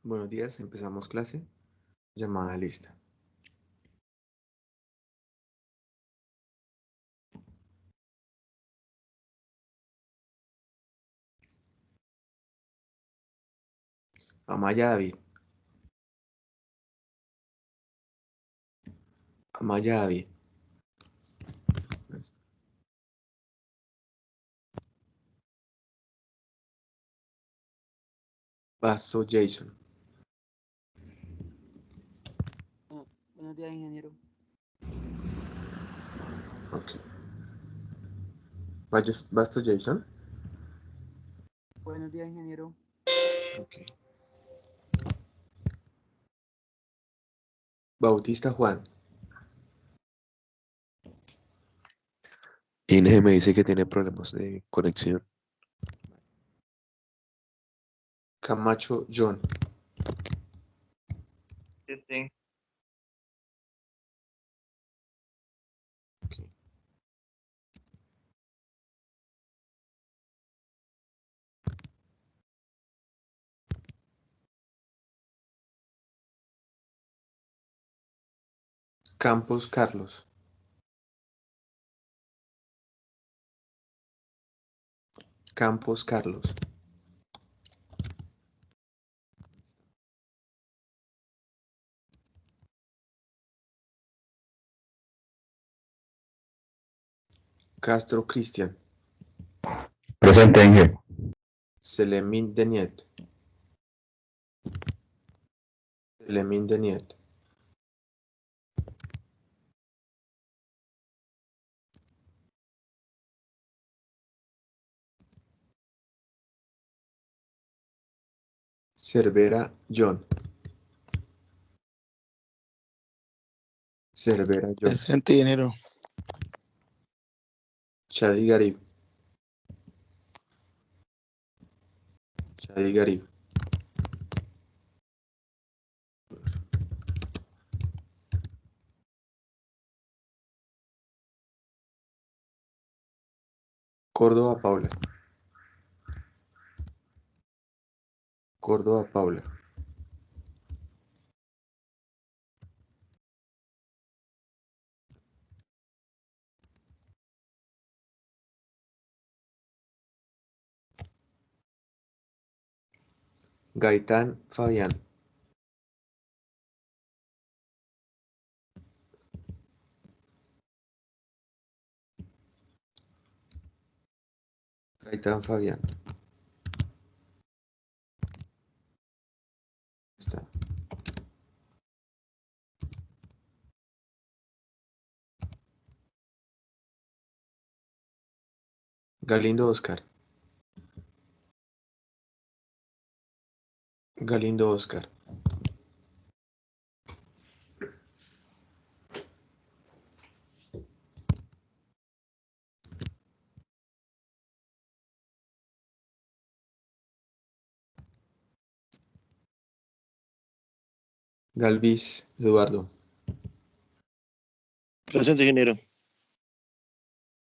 Buenos días, empezamos clase. Llamada lista. Amaya David. Amaya David. Pasto Jason. Buenos días, ingeniero. Ok. Basto Jason. Buenos días, ingeniero. Ok. Bautista Juan. Inge me dice que tiene problemas de conexión. Camacho John. Sí. Ok. Campos Carlos. Campos Carlos. Castro Cristian. Presente, Inge. Selemín Deniet. Selemín Deniet. Cervera John. Cervera John. Presente, ingeniero. Chadi Garib. Chadi Garib. Córdoba Paula. Córdoba Paula. Gaitán Fabián. Gaitán Fabián. Está. Galindo Oscar. Galindo Oscar. Galvis Eduardo. Presente, ingeniero.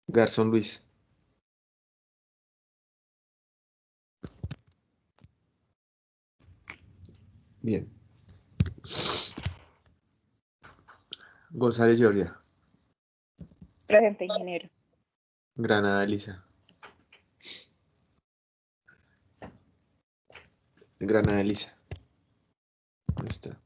Garzón Luis. Bien. González Georgia. Presente, ingeniero. Granada Elisa. Granada Elisa. Ahí está.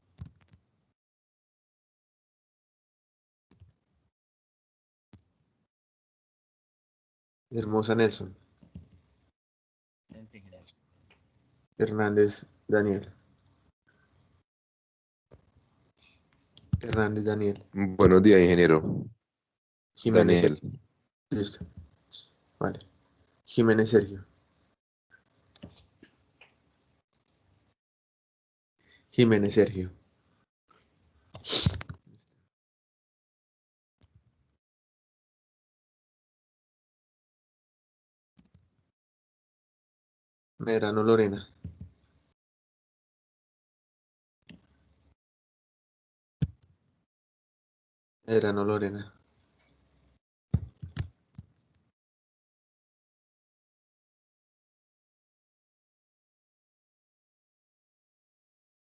Hermosa Nelson. Hernández Daniel. Hernández Daniel. Buenos días, ingeniero. Jiménez. Daniel. Listo. Vale. Jiménez Sergio. Jiménez Sergio. Medrano Lorena. Medrano Lorena.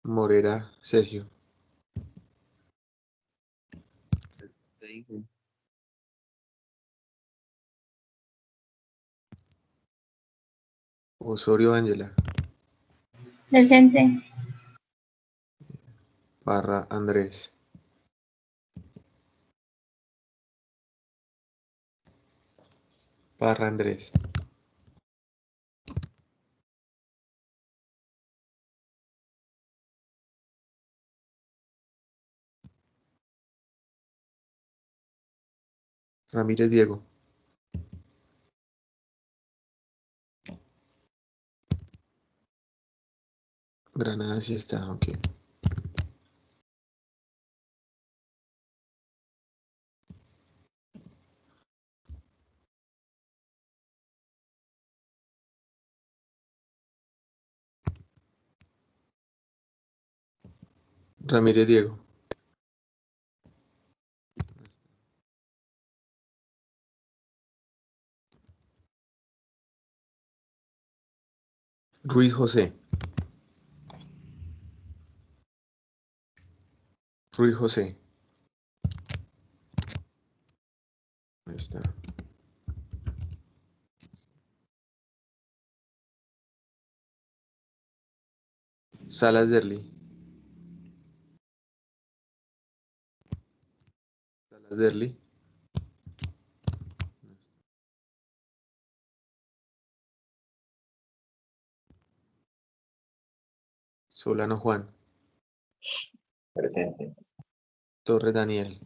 Morera, Sergio. Osorio, Ángela. Presente. Parra, Andrés. Parra, Andrés. Ramírez, Diego. Granada sí está, ok. Ramírez, Diego. Ruiz José. Ruiz José. Ahí está. Salas Derli. Salas Derli. Solano Juan. Presente. Torres Daniel.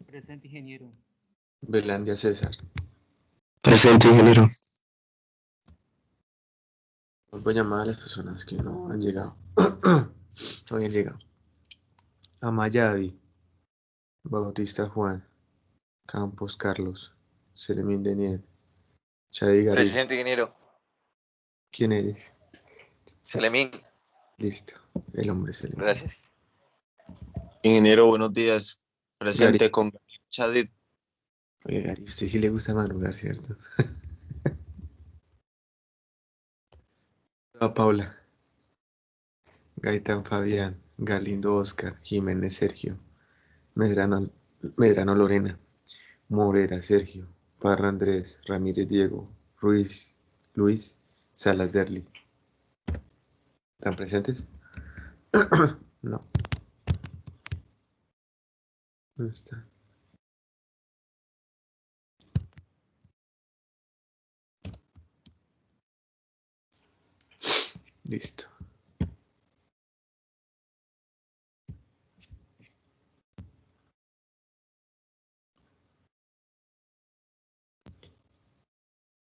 Presente, ingeniero. Belandia César. Presente, ingeniero. Voy a llamar a las personas que no han llegado. No habían llegado. Amaya David. Bautista Juan. Campos Carlos. Selemín Deniel. Chadi Garín. Presente, ingeniero. ¿Quién eres? Selemín, Listo. El hombre Selemín. gracias. Ingeniero, buenos días. Gary. Presente con Chadit. Oye, Gary, a usted sí le gusta madrugar, ¿cierto? A Paula. Gaitán Fabián. Galindo Oscar. Jiménez Sergio. Medrano Lorena. Morera Sergio. Parra Andrés. Ramírez Diego. Ruiz Luis. Salas Derli. ¿Están presentes? No. No está. Listo.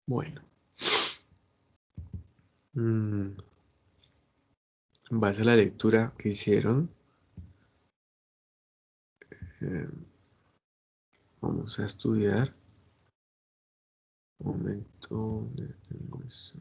Bueno. En base a la lectura que hicieron, eh, vamos a estudiar. Un momento. ¿Dónde tengo eso?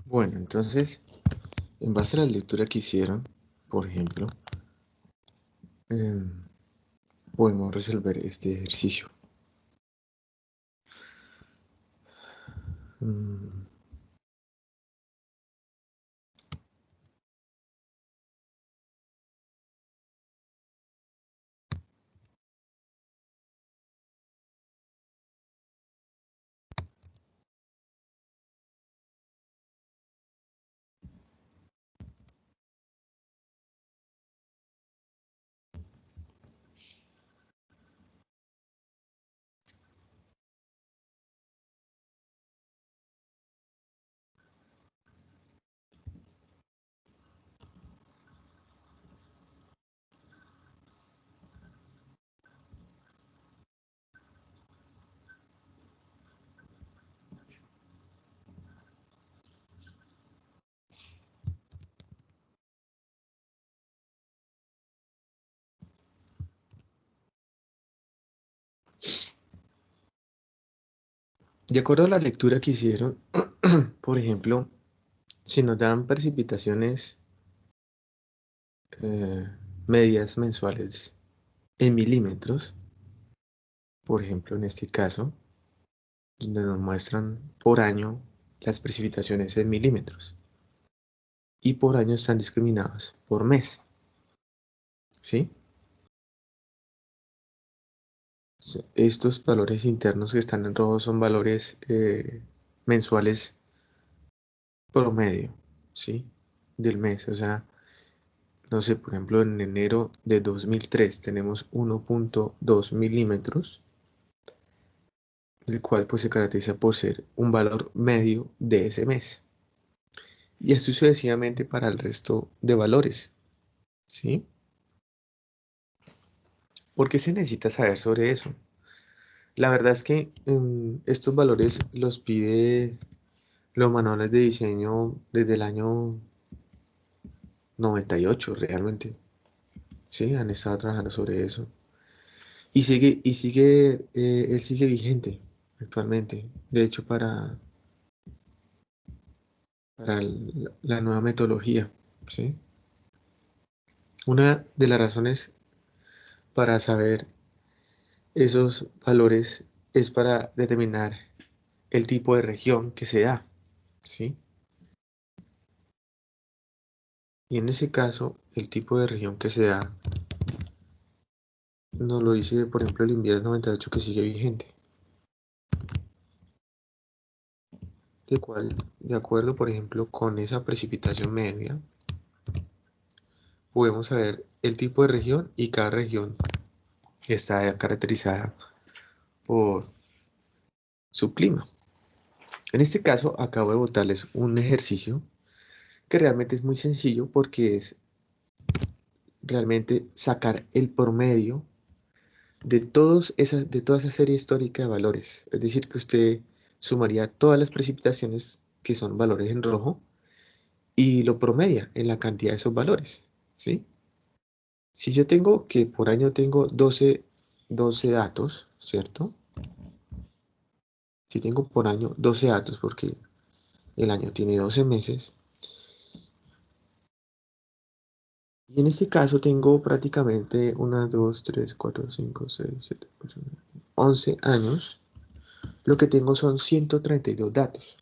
Bueno, entonces, en base a la lectura que hicieron, por ejemplo, em, podemos resolver este ejercicio. Mm, De acuerdo a la lectura que hicieron, por ejemplo, si nos dan precipitaciones eh, medias mensuales en milímetros, por ejemplo, en este caso, donde nos muestran por año las precipitaciones en milímetros y por año están discriminadas por mes, ¿sí? Estos valores internos que están en rojo son valores mensuales promedio, ¿sí? Del mes, o sea, no sé, por ejemplo, en enero de 2003 tenemos 1.2 milímetros, el cual pues se caracteriza por ser un valor medio de ese mes. Y así sucesivamente para el resto de valores, ¿sí? ¿Por qué se necesita saber sobre eso? La verdad es que estos valores los pide los manuales de diseño desde el año 98 realmente, ¿sí? Han estado trabajando sobre eso. Él sigue vigente actualmente. De hecho, para la nueva metodología, ¿sí? Una de las razones para saber esos valores es para determinar el tipo de región que se da, ¿sí? Y en ese caso, el tipo de región que se da nos lo dice, por ejemplo, el INVIAS 98 que sigue vigente, de acuerdo, por ejemplo, con esa precipitación media, podemos saber el tipo de región y cada región está caracterizada por su clima. En este caso, acabo de botarles un ejercicio que realmente es muy sencillo porque es realmente sacar el promedio de toda esa serie histórica de valores. Es decir, que usted sumaría todas las precipitaciones que son valores en rojo y lo promedia en la cantidad de esos valores, ¿sí? Si yo tengo que por año tengo 12 datos, ¿cierto? Si tengo por año 12 datos, porque el año tiene 12 meses, y en este caso tengo prácticamente 1, 2, 3, 4, 5, 6, 7, 8, 9, 11 años, lo que tengo son 132 datos.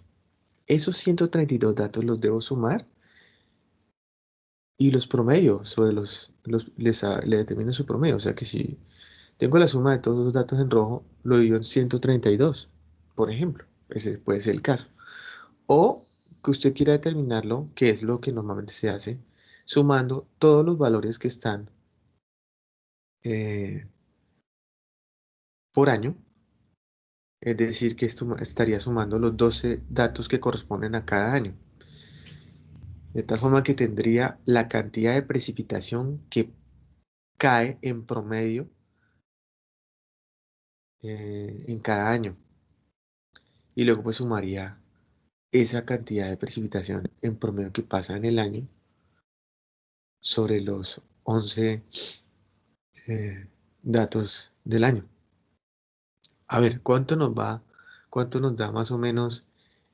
Esos 132 datos los debo sumar y los promedio sobre le determino su promedio. O sea que si tengo la suma de todos los datos en rojo, lo divido en 132, por ejemplo. Ese puede ser el caso. O que usted quiera determinarlo, que es lo que normalmente se hace, sumando todos los valores que están eh, por año. Es decir, que esto estaría sumando los 12 datos que corresponden a cada año. De tal forma que tendría la cantidad de precipitación que cae en promedio en cada año. Y luego pues sumaría esa cantidad de precipitación en promedio que pasa en el año sobre los 11 eh, datos del año. A ver, cuánto nos da más o menos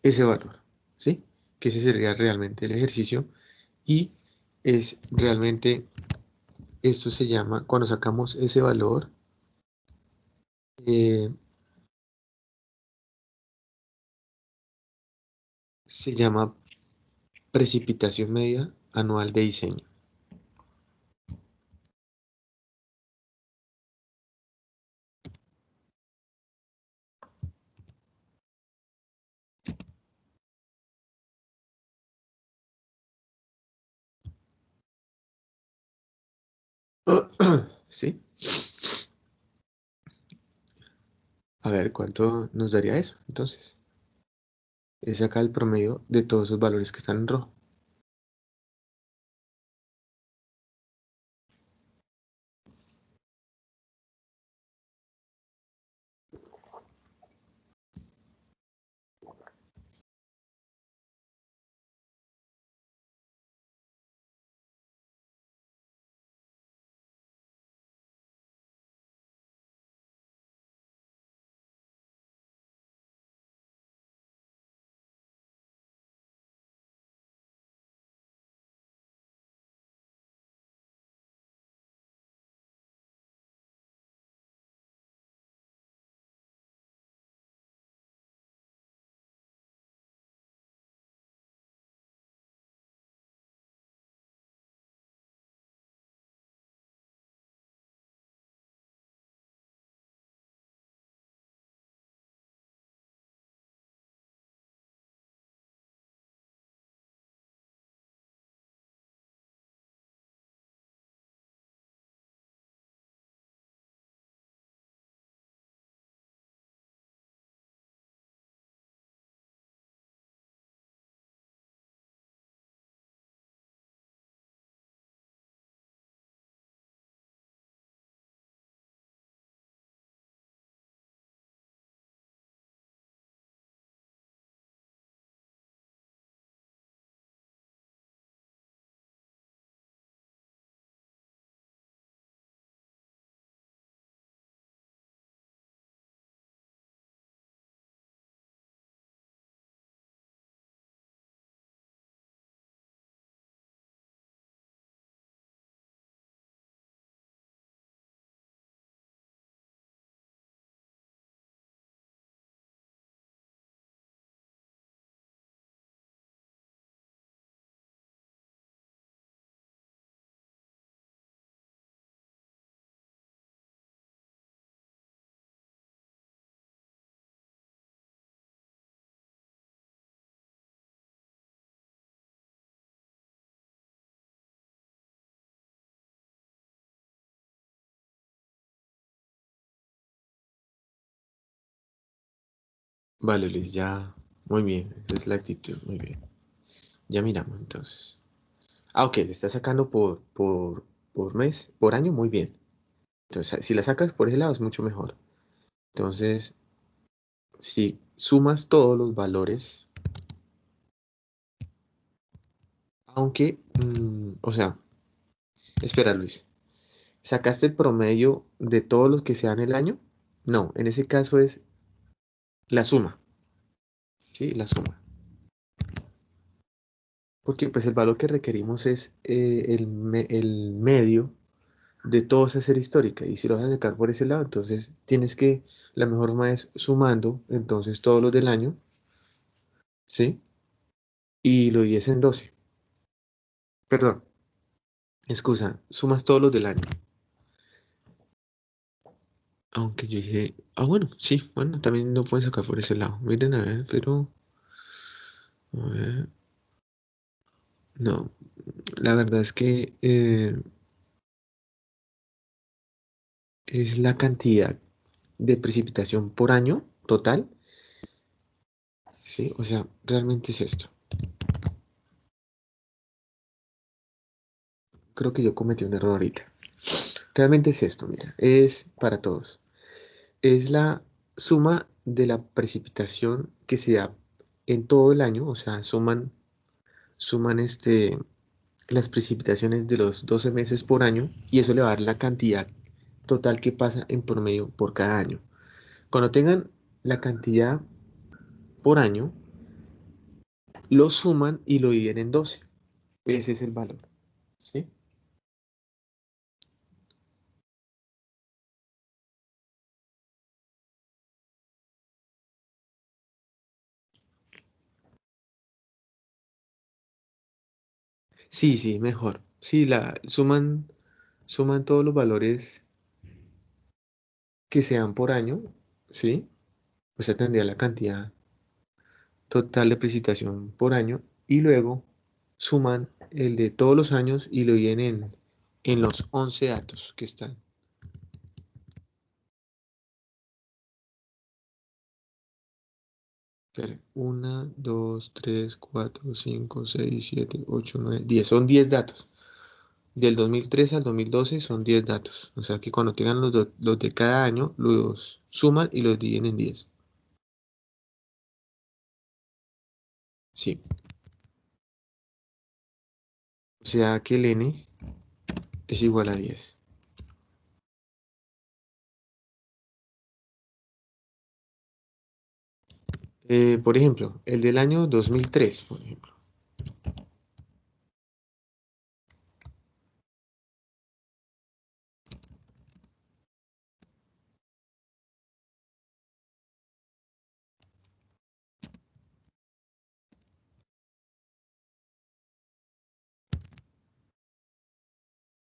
ese valor? ¿Sí? Que ese sería realmente el ejercicio y es realmente, esto se llama, cuando sacamos ese valor, eh, se llama precipitación media anual de diseño. ¿Sí? A ver, ¿cuánto nos daría eso? Entonces, es acá el promedio de todos esos valores que están en rojo. Vale, Luis, ya. Muy bien, esa es la actitud, muy bien. Ya miramos entonces. Ah, ok, le está sacando por mes, por año, muy bien. Entonces, si la sacas por ese lado es mucho mejor. Entonces, si sumas todos los valores, aunque, o sea, espera Luis, ¿sacaste el promedio de todos los que se dan el año? No, en ese caso es la suma, ¿sí? La suma. Porque pues el valor que requerimos es el medio de toda esa serie histórica. Y si lo vas a sacar por ese lado, entonces la mejor forma es sumando, entonces todos los del año, ¿sí? Y lo divides en 12. Perdón, excusa, sumas todos los del año. Aunque yo dije, bueno, sí, bueno, también lo pueden sacar por ese lado. Miren, a ver, pero, a ver, no, la verdad es que es la cantidad de precipitación por año total, ¿sí? O sea, realmente es esto. Creo que yo cometí un error ahorita. Realmente es esto, mira, es para todos. Es la suma de la precipitación que se da en todo el año, o sea, suman las precipitaciones de los 12 meses por año y eso le va a dar la cantidad total que pasa en promedio por cada año. Cuando tengan la cantidad por año, lo suman y lo dividen en 12. Ese es el valor, ¿sí? Sí, sí, mejor. Sí, suman todos los valores que sean por año, ¿sí? O sea, tendría la cantidad total de precipitación por año y luego suman el de todos los años y lo dividen en los 11 datos que están. Espera, 1, 2, 3, 4, 5, 6, 7, 8, 9, 10. Son 10 datos. Del 2013 al 2012 son 10 datos. O sea que cuando tengan los de cada año, los suman y los dividen en 10. Sí. O sea que el n es igual a 10. Por ejemplo, el del año 2003, por ejemplo.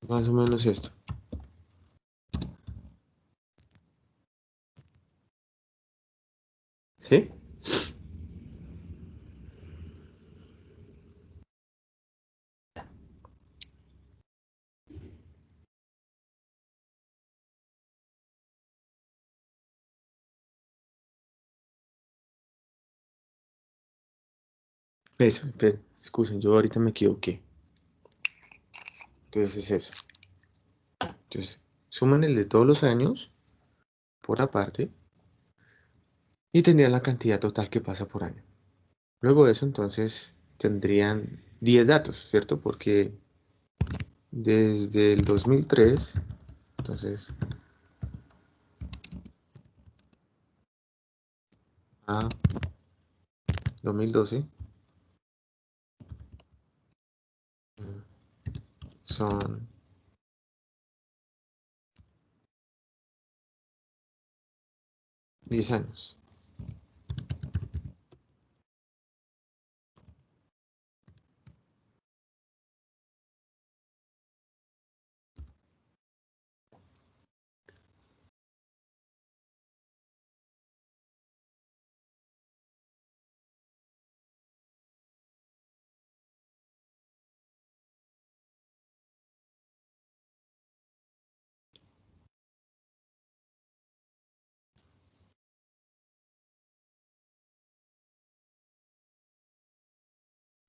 Más o menos esto. ¿Sí? Eso, excusen, yo ahorita me equivoqué. Entonces es eso. Entonces, suman el de todos los años por aparte y tendrían la cantidad total que pasa por año. Luego de eso, entonces, tendrían 10 datos, ¿cierto? Porque desde el 2003, entonces, a 2012, mm, son 10 años.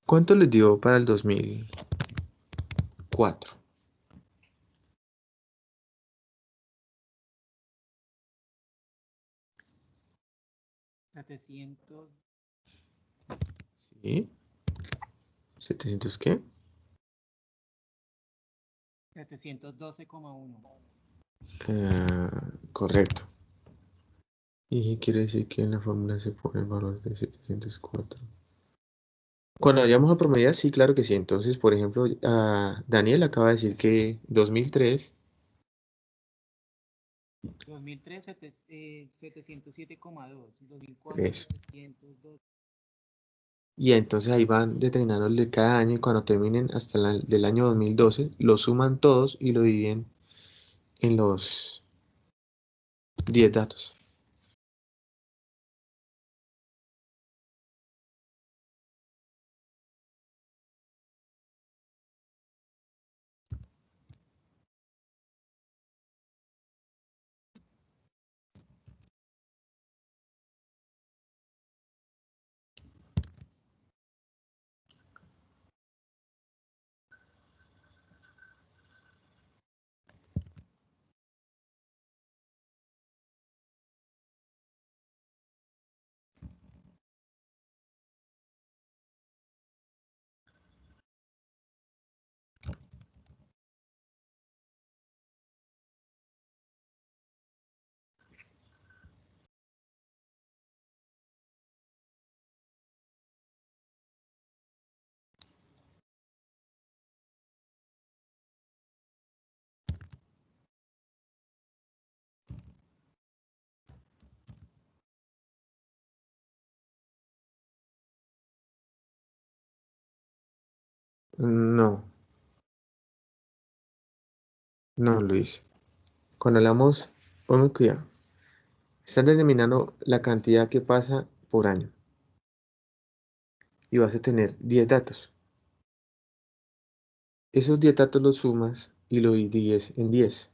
¿Cuánto les dio para el 2004? 700, ¿Sí? ¿700 qué? 712,1. Correcto. Y quiere decir que en la fórmula se pone el valor de 704. Cuando vayamos a promediar, sí, claro que sí. Entonces, por ejemplo, Daniel acaba de decir que 2003, 2003, 707,2. 2004, eso. 702. Y entonces ahí van determinando el de cada año y cuando terminen hasta del año 2012, lo suman todos y lo dividen en los 10 datos. No, no, Luis. Cuando hablamos, ponme cuidado. Estás determinando la cantidad que pasa por año. Y vas a tener 10 datos. Esos 10 datos los sumas y lo divides en 10.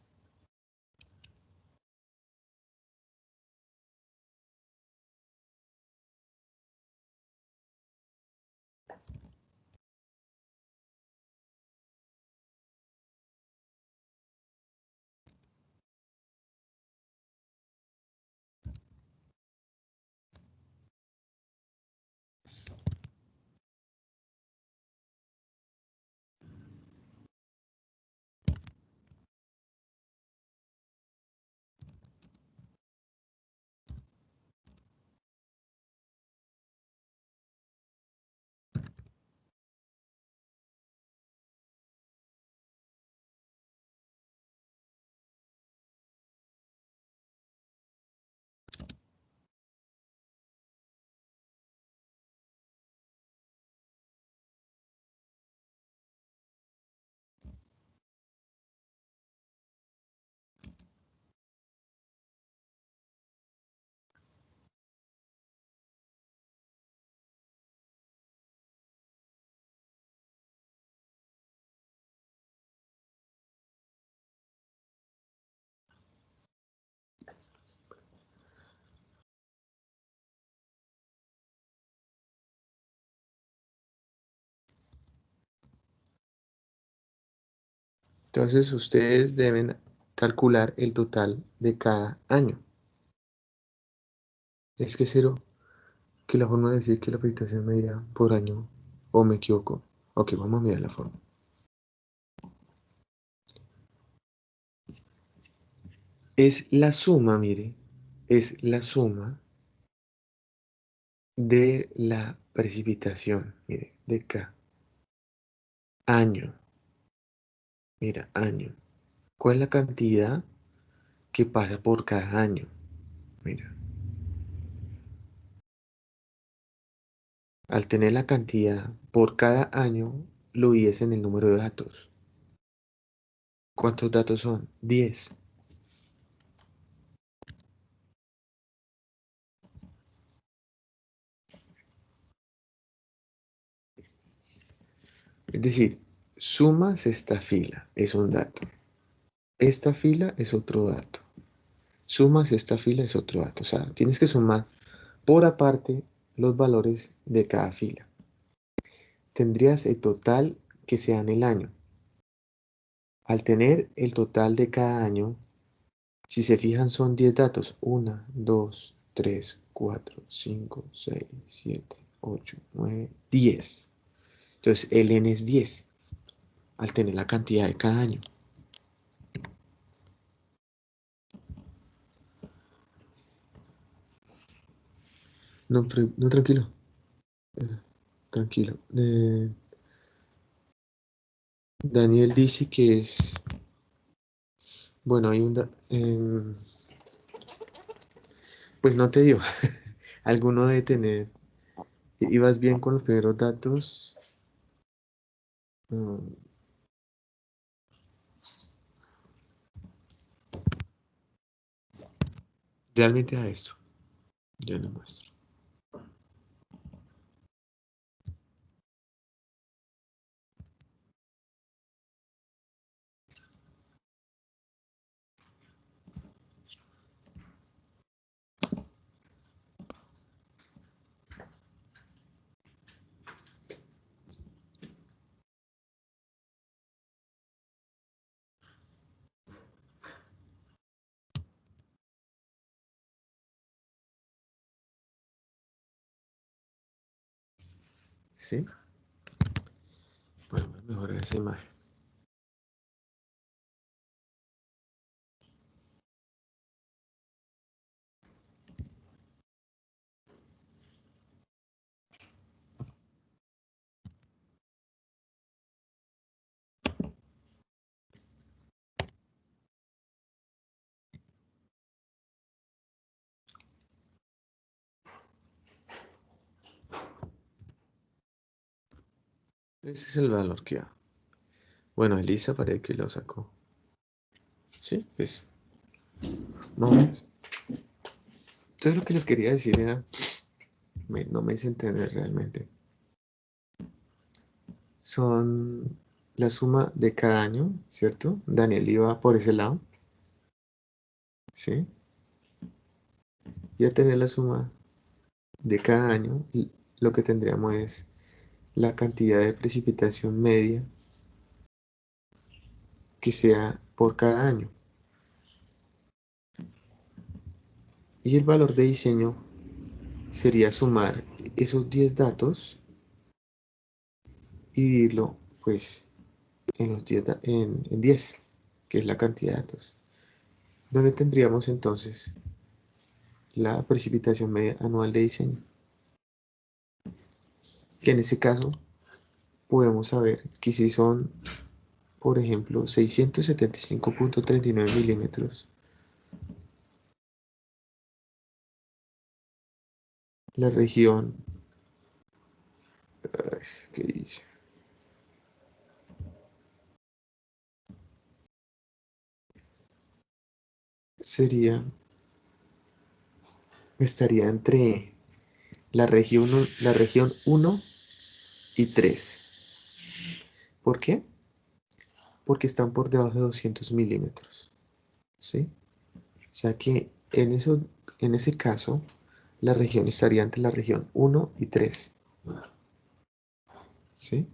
Entonces ustedes deben calcular el total de cada año. Es que cero, que la forma de decir que la precipitación medida por año, o me equivoco. Ok, vamos a mirar la forma. Es la suma, mire, es la suma de la precipitación, mire, de cada año. Mira, año. ¿Cuál es la cantidad que pasa por cada año? Mira, al tener la cantidad por cada año, lo divides en el número de datos. ¿Cuántos datos son? 10. Es decir, sumas esta fila, es un dato. Esta fila es otro dato. Sumas esta fila es otro dato. O sea, tienes que sumar por aparte los valores de cada fila. Tendrías el total que sea en el año. Al tener el total de cada año, si se fijan son 10 datos. 1, 2, 3, 4, 5, 6, 7, 8, 9, 10. Entonces el n es 10 al tener la cantidad de cada año. No, no, tranquilo. Tranquilo. Daniel dice que es... Bueno, hay pues no te dio. Alguno debe tener... ¿Ibas bien con los primeros datos? Mm, realmente a esto. Ya lo muestro. ¿Sí? Bueno, voy a mejorar esa imagen. Ese es el valor que da. Bueno, Elisa parece que lo sacó. Sí, pues más o menos. Entonces lo que les quería decir era, no me hice entender realmente. Son la suma de cada año, ¿cierto? Daniel iba por ese lado, ¿sí? Y al tener la suma de cada año, lo que tendríamos es la cantidad de precipitación media que sea por cada año. Y el valor de diseño sería sumar esos 10 datos y dividirlo, pues, en los 10, en 10, que es la cantidad de datos. Donde tendríamos entonces la precipitación media anual de diseño. Que en ese caso podemos saber que si son, por ejemplo, 675.39 milímetros, la región, ¿qué dice? Estaría entre la región 1 y 3. ¿Por qué? Porque están por debajo de 200 milímetros, ¿sí? O sea que en ese caso, la región estaría entre la región 1 y 3, ¿sí?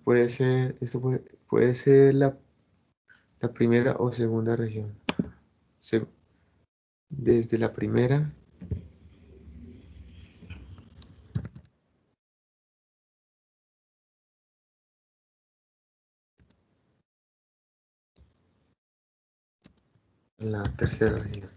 Puede ser la primera o segunda región. Se- Desde la primera a la tercera región.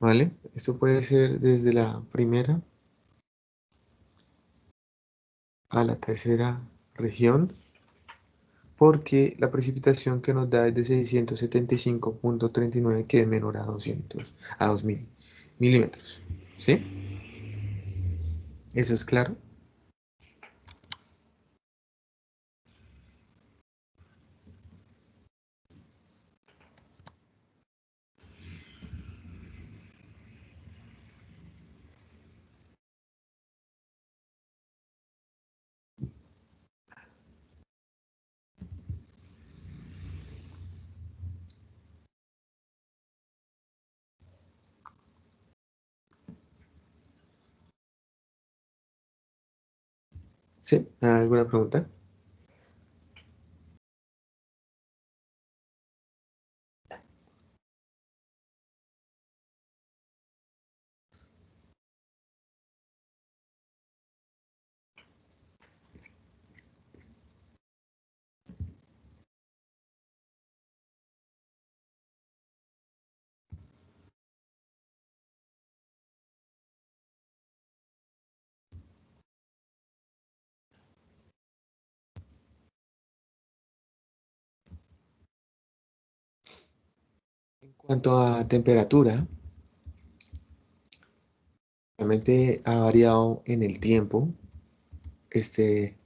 ¿Vale? Esto puede ser desde la primera a la tercera región, porque la precipitación que nos da es de 675.39, que es menor a 2000 milímetros. ¿Sí? ¿Eso es claro? ¿Sí? ¿Alguna pregunta? En cuanto a temperatura, realmente ha variado en el tiempo este,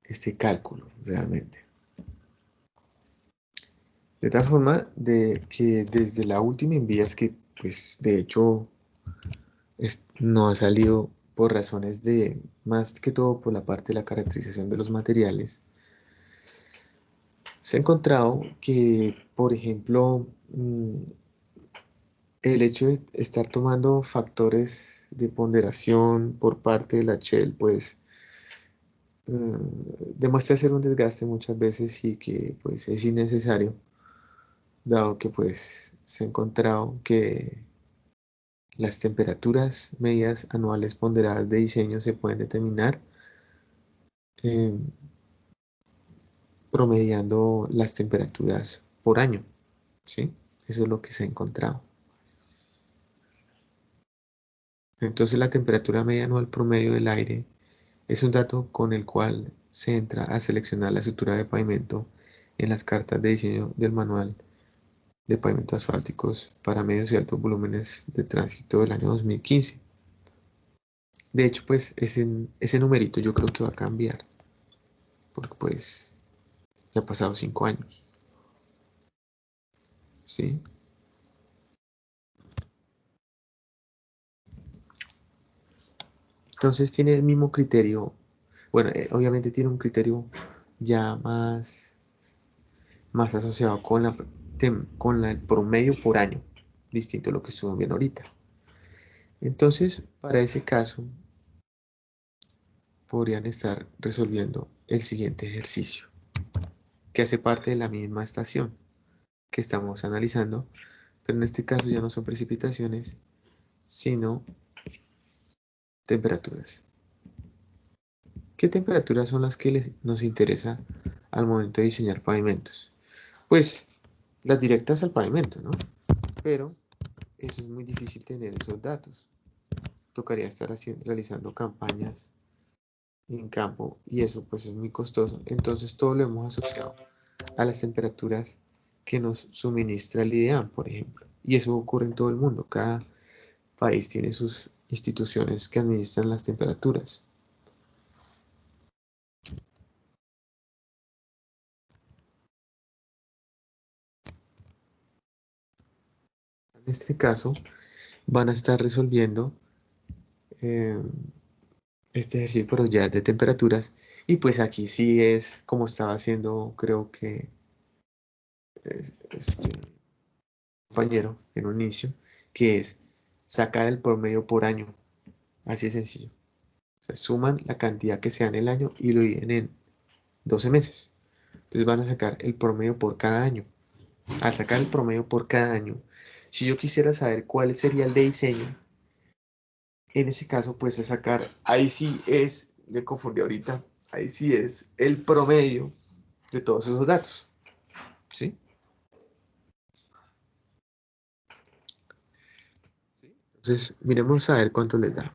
este cálculo, realmente. De tal forma de que desde la última envías que, pues, de hecho, no ha salido por razones de, más que todo por la parte de la caracterización de los materiales, se ha encontrado que, por ejemplo, el hecho de estar tomando factores de ponderación por parte de la Shell, pues, demuestra ser un desgaste muchas veces y que, pues, es innecesario, dado que, pues, se ha encontrado que las temperaturas medias anuales ponderadas de diseño se pueden determinar eh, promediando las temperaturas por año, ¿sí? Eso es lo que se ha encontrado. Entonces la temperatura media anual promedio del aire es un dato con el cual se entra a seleccionar la estructura de pavimento en las cartas de diseño del manual de pavimentos asfálticos para medios y altos volúmenes de tránsito del año 2015. De hecho, pues ese numerito yo creo que va a cambiar, porque pues ya han pasado 5 años, ¿sí? Entonces tiene el mismo criterio, bueno, obviamente tiene un criterio ya más asociado con el promedio por año, distinto a lo que estuvo bien ahorita. Entonces, para ese caso, podrían estar resolviendo el siguiente ejercicio, que hace parte de la misma estación que estamos analizando, pero en este caso ya no son precipitaciones, sino temperaturas. ¿Qué temperaturas son las que nos interesa al momento de diseñar pavimentos? Pues las directas al pavimento, ¿no? Pero eso es muy difícil tener esos datos. Tocaría estar realizando campañas en campo y eso pues es muy costoso. Entonces todo lo hemos asociado a las temperaturas que nos suministra el IDEAM, por ejemplo. Y eso ocurre en todo el mundo. Cada país tiene sus instituciones que administran las temperaturas. En este caso, van a estar resolviendo eh, este ejercicio, pero ya de temperaturas. Y pues aquí sí es como estaba haciendo, creo que este compañero en un inicio, que es sacar el promedio por año. Así de sencillo. O sea, suman la cantidad que sea en el año y lo dividen en 12 meses. Entonces van a sacar el promedio por cada año. Al sacar el promedio por cada año, si yo quisiera saber cuál sería el de diseño, en ese caso, pues es sacar, ahí sí es, me confundí ahorita, ahí sí es el promedio de todos esos datos. ¿Sí? Entonces, miremos a ver cuánto les da.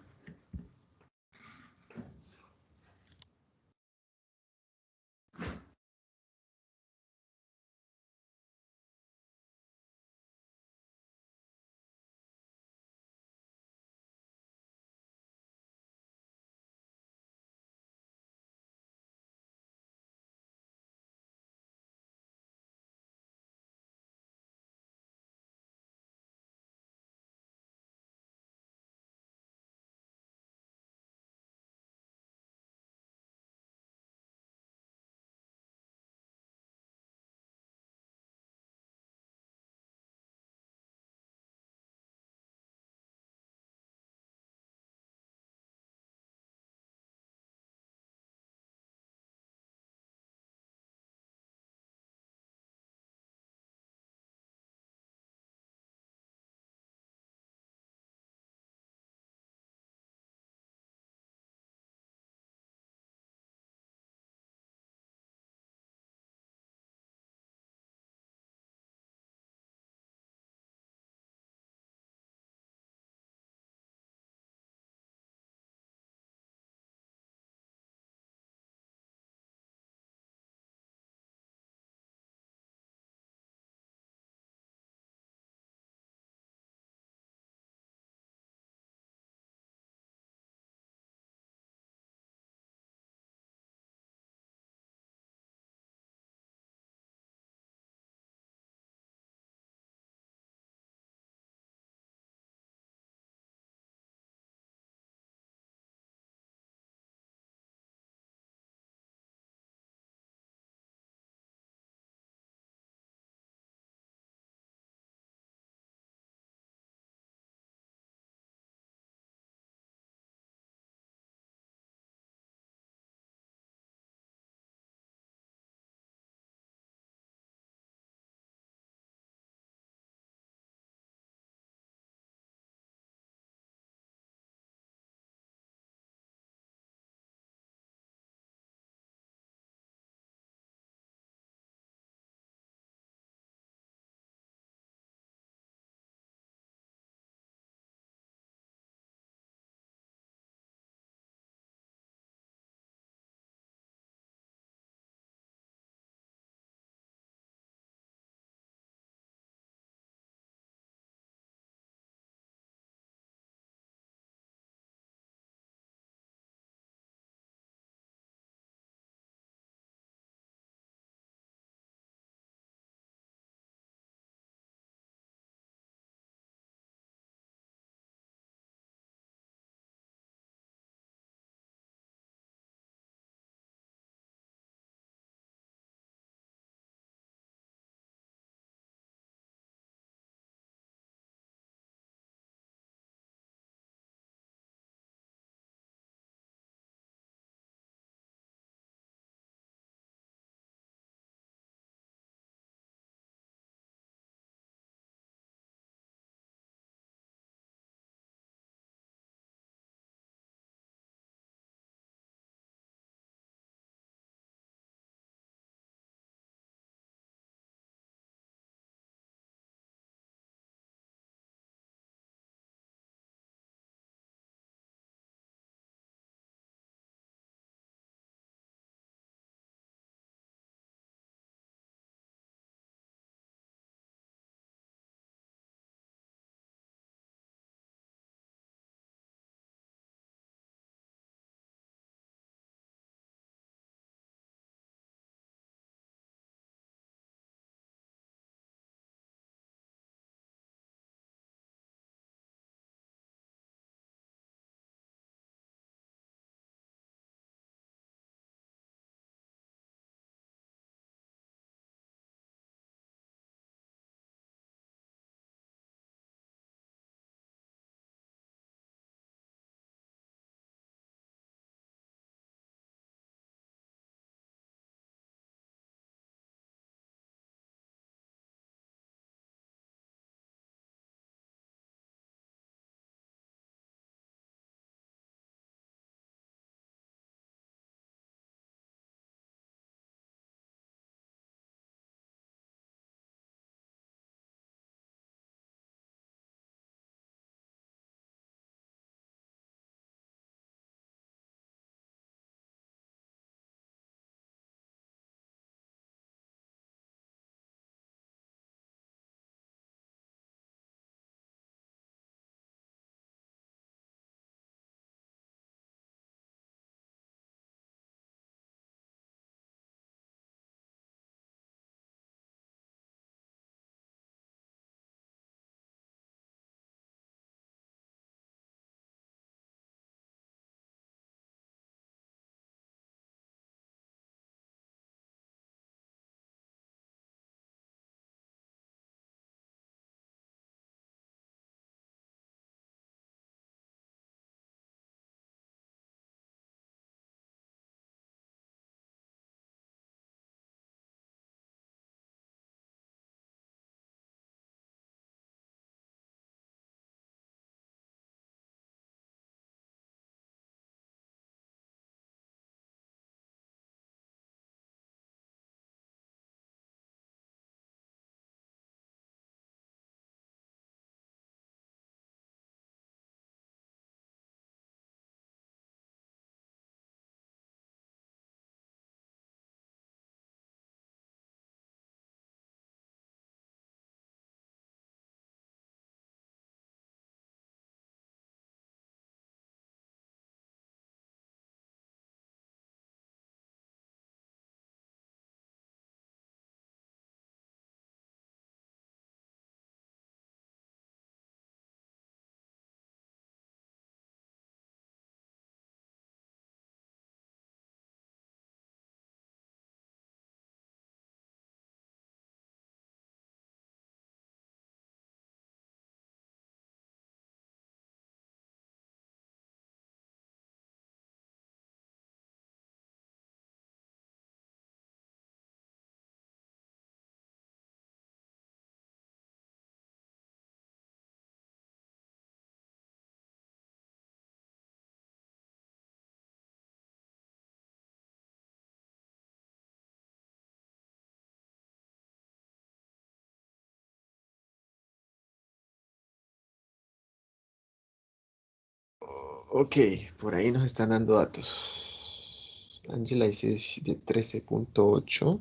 Ok, por ahí nos están dando datos. Angela dice de 13.8.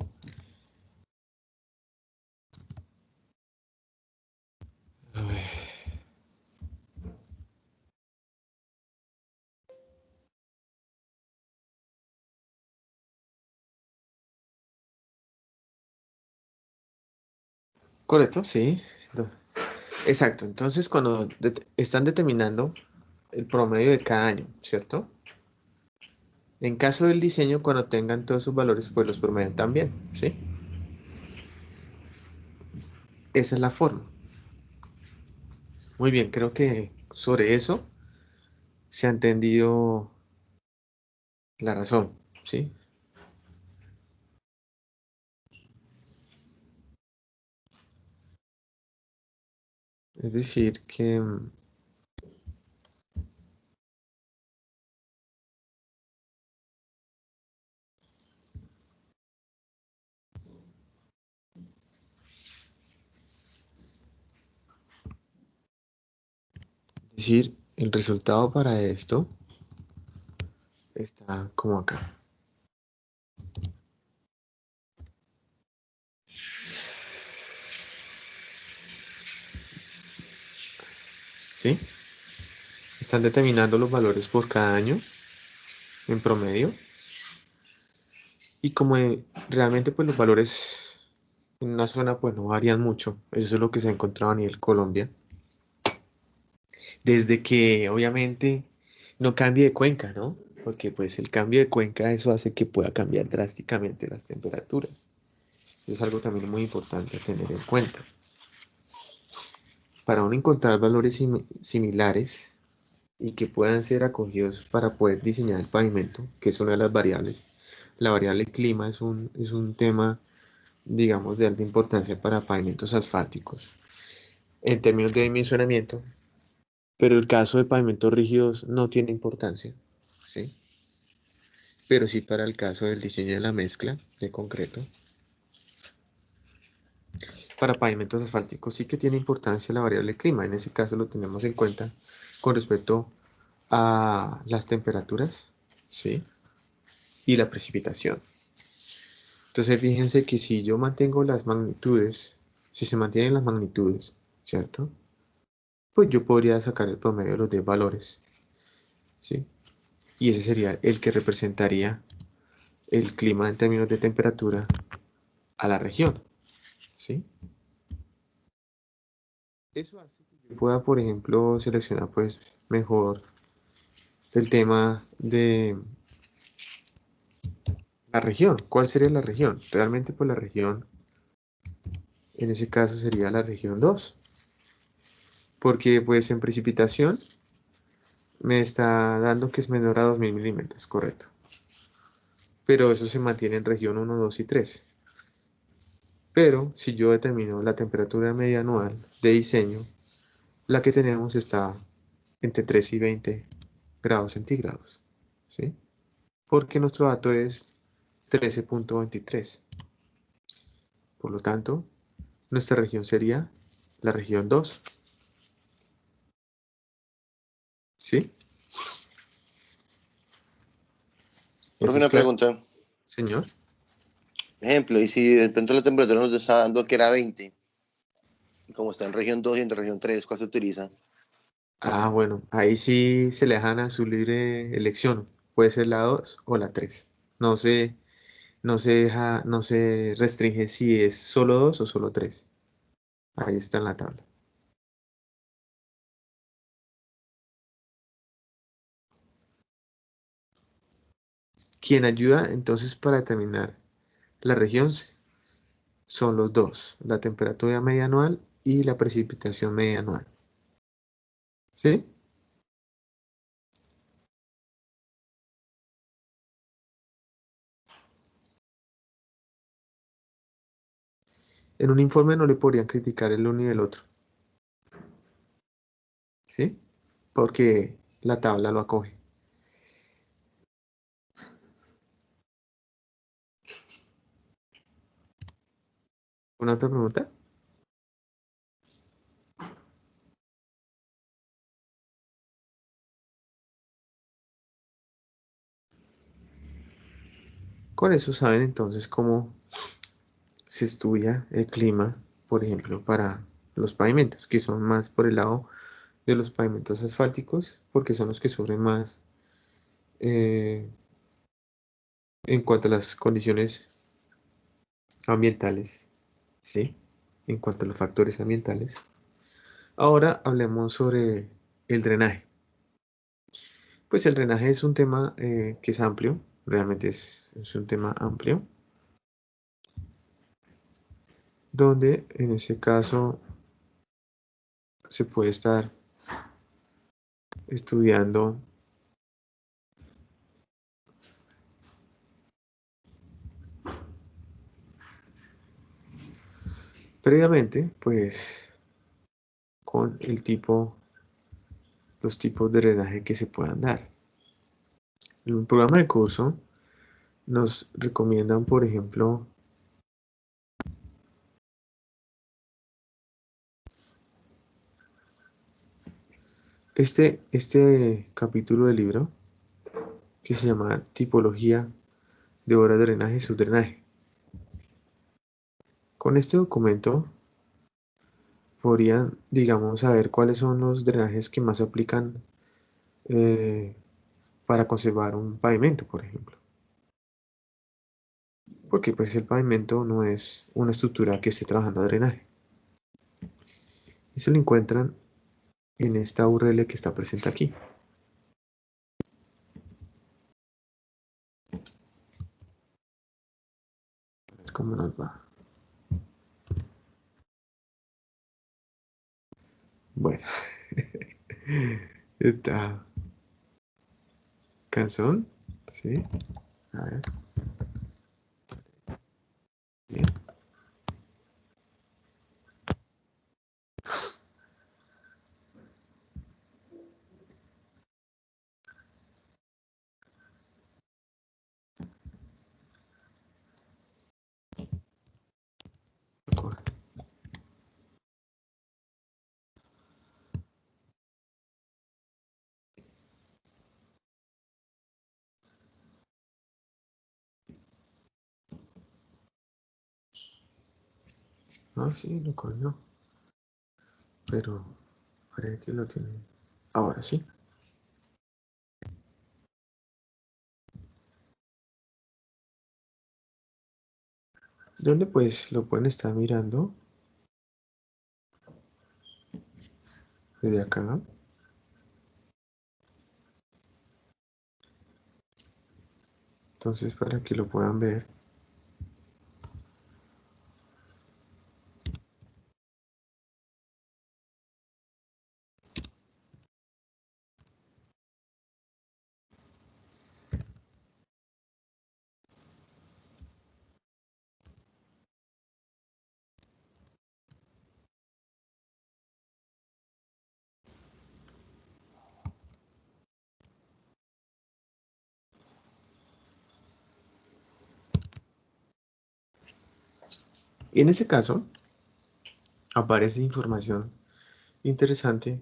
A ver. Correcto, sí. Exacto. Entonces, cuando están determinando el promedio de cada año, ¿cierto? En caso del diseño, cuando tengan todos sus valores, pues los promedian también, ¿sí? Esa es la forma. Muy bien, creo que sobre eso se ha entendido la razón, ¿sí? Es decir, que decir, el resultado para esto está como acá. ¿Sí? Están determinando los valores por cada año en promedio. Y como realmente pues los valores en una zona pues no varían mucho. Eso es lo que se ha encontrado a nivel Colombia. Desde que obviamente no cambie de cuenca, ¿no? Porque pues el cambio de cuenca eso hace que pueda cambiar drásticamente las temperaturas. Eso es algo también muy importante a tener en cuenta. Para uno encontrar valores similares y que puedan ser acogidos para poder diseñar el pavimento, que es una de las variables. La variable clima es un tema, digamos, de alta importancia para pavimentos asfálticos en términos de dimensionamiento, pero el caso de pavimentos rígidos no tiene importancia, ¿sí? Pero sí para el caso del diseño de la mezcla de concreto. Para pavimentos asfálticos sí que tiene importancia la variable clima, en ese caso lo tenemos en cuenta con respecto a las temperaturas, ¿sí? Y la precipitación. Entonces fíjense que si yo mantengo las magnitudes, si se mantienen las magnitudes, ¿cierto? Pues yo podría sacar el promedio de los 10 valores, ¿sí? Y ese sería el que representaría el clima en términos de temperatura a la región, ¿sí? Eso hace que yo pueda, por ejemplo, seleccionar pues mejor el tema de la región. ¿Cuál sería la región? Realmente pues la región, en ese caso sería la región 2, porque pues en precipitación me está dando que es menor a 2000 milímetros, correcto. Pero eso se mantiene en región 1, 2 y 3. Pero si yo determino la temperatura media anual de diseño, la que tenemos está entre 3 y 20 grados centígrados, ¿sí? Porque nuestro dato es 13.23. Por lo tanto, nuestra región sería la región 2, ¿sí? Eso Profe, es una claro, pregunta. señor. Ejemplo, y si de pronto la temperatura nos está dando que era 20, y como está en región 2 y en región 3, ¿cuál se utiliza? Ah, bueno, ahí sí se le dejan a su libre elección. Puede ser la 2 o la 3. No se, no se deja, no se restringe si es solo 2 o solo 3. Ahí está en la tabla. Quien ayuda entonces para determinar la región son los dos, la temperatura media anual y la precipitación media anual. ¿Sí? En un informe no le podrían criticar el uno y el otro. ¿Sí? Porque la tabla lo acoge. ¿Una otra pregunta? Con eso saben entonces cómo se estudia el clima, por ejemplo, para los pavimentos, que son más por el lado de los pavimentos asfálticos, porque son los que sufren más en cuanto a las condiciones ambientales, ¿sí? En cuanto a los factores ambientales. Ahora hablemos sobre el drenaje. Pues el drenaje es un tema que es amplio, realmente es un tema amplio, donde en ese caso se puede estar estudiando previamente, pues con los tipos de drenaje que se puedan dar. En un programa de curso nos recomiendan, por ejemplo, este capítulo del libro que se llama Tipología de obras de drenaje y subdrenaje. Con este documento podrían, digamos, saber cuáles son los drenajes que más se aplican eh, para conservar un pavimento, por ejemplo. Porque pues el pavimento no es una estructura que esté trabajando a drenaje. Eso lo encuentran en esta URL que está presente aquí. ¿Cómo nos va? Bueno, está canción, ¿sí? A ver. Bien. Ah, sí, lo cogió. Pero parece que lo tiene. Ahora sí. ¿Dónde pues lo pueden estar mirando? Desde acá. Entonces para que lo puedan ver. Y en ese caso aparece información interesante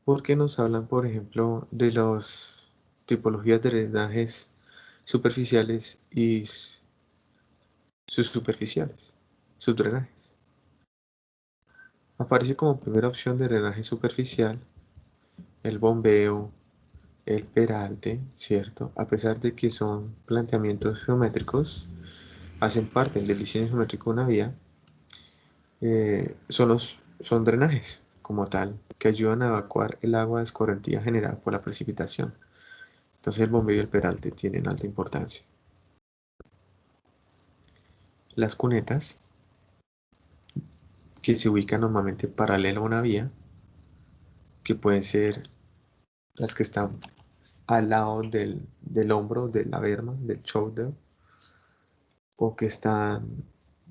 porque nos hablan, por ejemplo, de las tipologías de drenajes superficiales y subsuperficiales, subdrenajes. Aparece como primera opción de drenaje superficial el bombeo, el peralte, ¿cierto? A pesar de que son planteamientos geométricos, hacen parte del diseño geométrico de una vía, son drenajes como tal, que ayudan a evacuar el agua escorrentía generada por la precipitación. Entonces el bombeo y el peralte tienen alta importancia. Las cunetas, que se ubican normalmente paralelo a una vía, que pueden ser las que están al lado del hombro, de la berma, del shoulder, o que están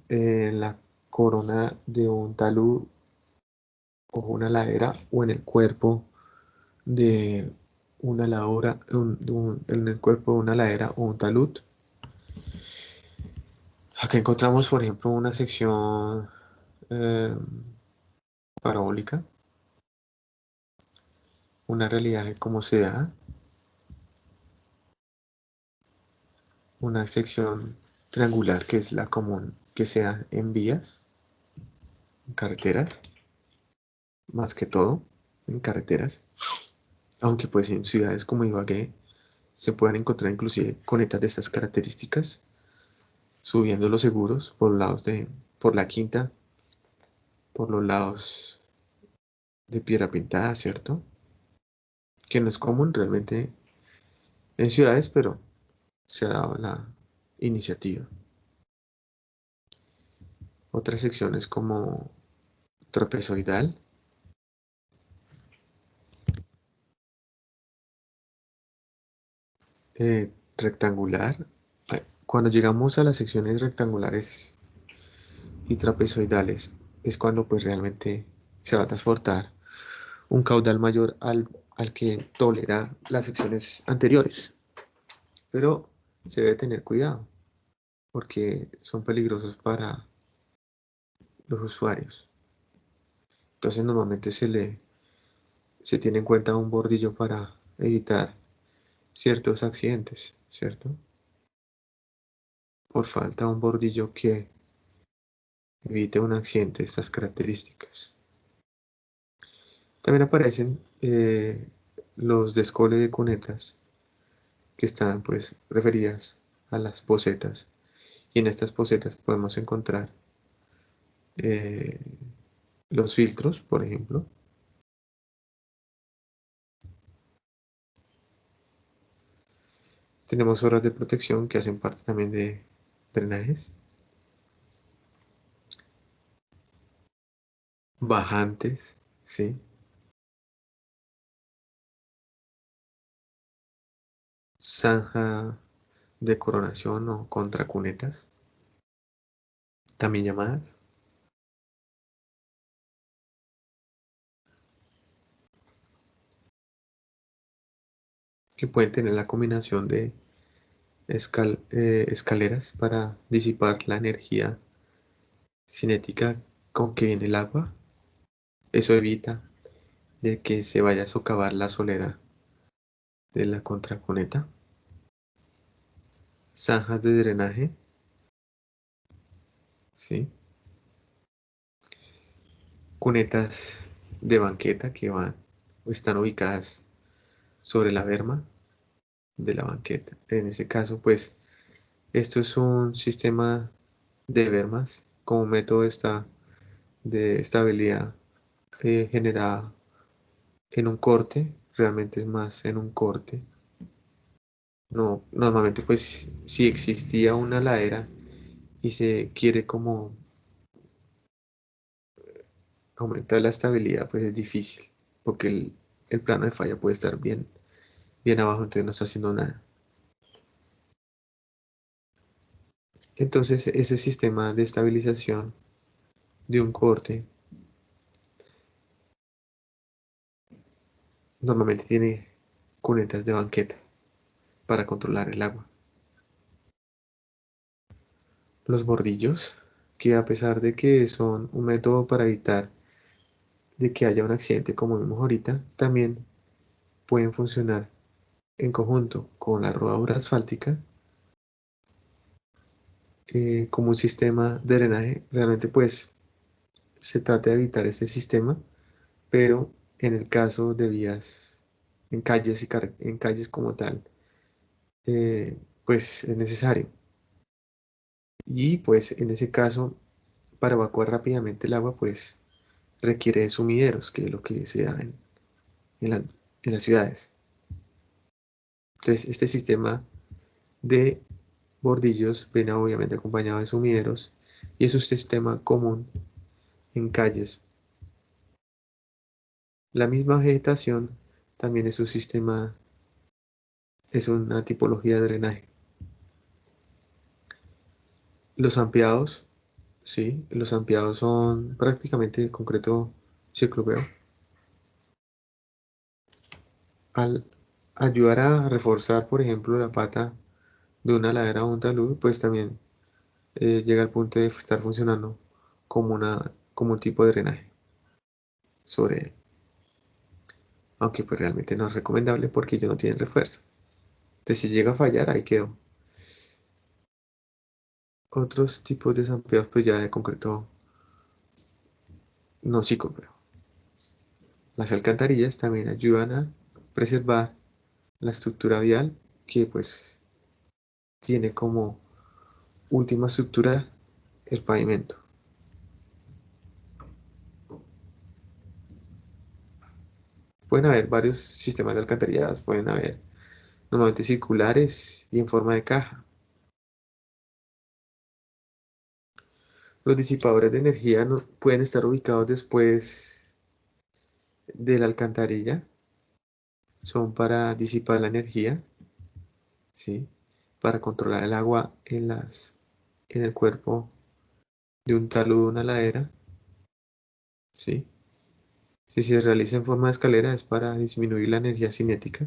en la corona de un talud o una ladera, o en el cuerpo de una ladera, en el cuerpo de una ladera o un talud. Acá encontramos, por ejemplo, una sección eh, parabólica, una realidad de cómo se da. una sección triangular que es la común, que sea en vías, en carreteras, más que todo, en carreteras. Aunque pues en ciudades como Ibagué se pueden encontrar inclusive cunetas de estas características, subiendo los seguros por la Quinta, por los lados de Piedra Pintada, ¿cierto? Que no es común realmente en ciudades, pero se ha dado la iniciativa. Otras secciones como trapezoidal, rectangular. Cuando llegamos a las secciones rectangulares y trapezoidales es cuando pues realmente se va a transportar un caudal mayor al que tolera las secciones anteriores. Pero se debe tener cuidado porque son peligrosos para los usuarios. Entonces normalmente se tiene en cuenta un bordillo para evitar ciertos accidentes, ¿cierto? Por falta de un bordillo que evite un accidente de estas características. También aparecen los descoles de cunetas que están pues referidas a las posetas, y en estas posetas podemos encontrar eh, los filtros, por ejemplo. Tenemos horas de protección que hacen parte también de drenajes. Bajantes, ¿sí? Zanja de coronación o contracunetas, también llamadas. Que pueden tener la combinación de escaleras para disipar la energía cinética con que viene el agua. Eso evita de que se vaya a socavar la solera de la contracuneta. Zanjas de drenaje, ¿sí? Cunetas de banqueta que van o están ubicadas sobre la berma de la banqueta. En este caso, pues, esto es un sistema de bermas como método de estabilidad generada en un corte, realmente es más en un corte. No, normalmente pues si existía una ladera y se quiere como aumentar la estabilidad, pues es difícil, porque el plano de falla puede estar bien abajo, entonces no está haciendo nada. Entonces ese sistema de estabilización de un corte normalmente tiene cunetas de banqueta para controlar el agua. Los bordillos, que a pesar de que son un método para evitar de que haya un accidente como vimos ahorita, también pueden funcionar en conjunto con la rodadura asfáltica como un sistema de drenaje. Realmente pues se trata de evitar este sistema, pero en el caso de vías en calles en calles como tal, pues es necesario. Y pues en ese caso, para evacuar rápidamente el agua, pues requiere de sumideros, que es lo que se da en en las ciudades. Entonces este sistema de bordillos viene obviamente acompañado de sumideros y es un sistema común en calles. La misma vegetación también es un sistema, es una tipología de drenaje. Los ampliados, sí, los ampliados son prácticamente de concreto ciclopeo. Al ayudar a reforzar, por ejemplo, la pata de una ladera o un talud, pues también llega al punto de estar funcionando como un tipo de drenaje sobre él. Aunque pues realmente no es recomendable porque ellos no tienen refuerzo. Entonces si llega a fallar, ahí quedó. Otros tipos de desampleados pues ya de concreto nocivo, pero las alcantarillas también ayudan a preservar la estructura vial que pues tiene como última estructura el pavimento. Pueden haber varios sistemas de alcantarillados, pueden haber normalmente circulares y en forma de caja. Los disipadores de energía pueden estar ubicados después de la alcantarilla. Son para disipar la energía, ¿sí? Para controlar el agua en el cuerpo de un talud o una ladera, ¿sí? Si se realiza en forma de escalera es para disminuir la energía cinética,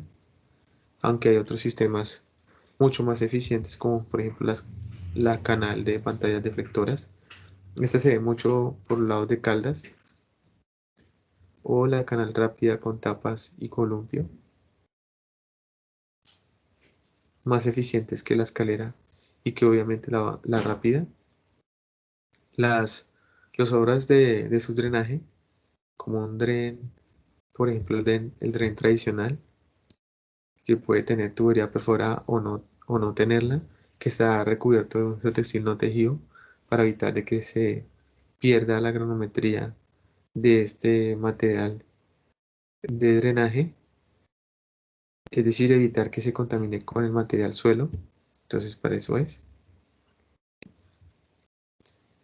aunque hay otros sistemas mucho más eficientes como por ejemplo la canal de pantallas deflectoras. Esta se ve mucho por los lados de Caldas o la canal rápida con tapas y columpio, más eficientes que la escalera y que obviamente la rápida. Las obras de subdrenaje, como un dren, por ejemplo el dren tradicional, que puede tener tubería perforada o no tenerla, que está recubierto de un geotextil no tejido para evitar de que se pierda la granulometría de este material de drenaje, es decir, evitar que se contamine con el material suelo. Entonces, para eso es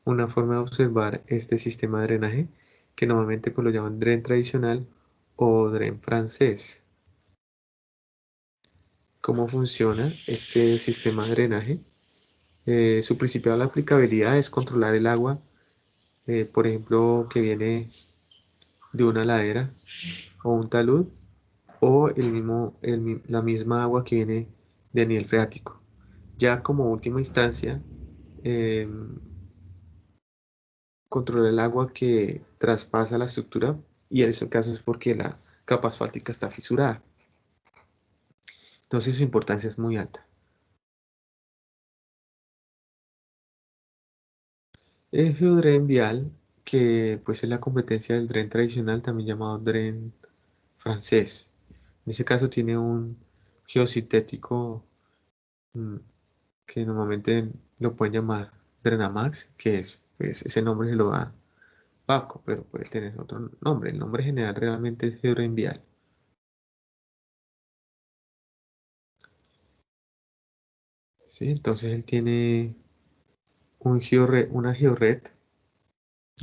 una forma de observar este sistema de drenaje, que normalmente pues, lo llaman dren tradicional o dren francés. ¿Cómo funciona este sistema de drenaje? Su principal aplicabilidad es controlar el agua, por ejemplo, que viene de una ladera o un talud, o la misma agua que viene de nivel freático. Ya como última instancia, eh, controlar el agua que traspasa la estructura, y en este caso es porque la capa asfáltica está fisurada. Entonces su importancia es muy alta. El geodren vial, que pues es la competencia del dren tradicional, también llamado dren francés. En ese caso tiene un geosintético, mm, que normalmente lo pueden llamar Drenamax, que es, pues, ese nombre se lo da Paco, pero puede tener otro nombre. El nombre general realmente es geodren vial. ¿Sí? Entonces él tiene una geored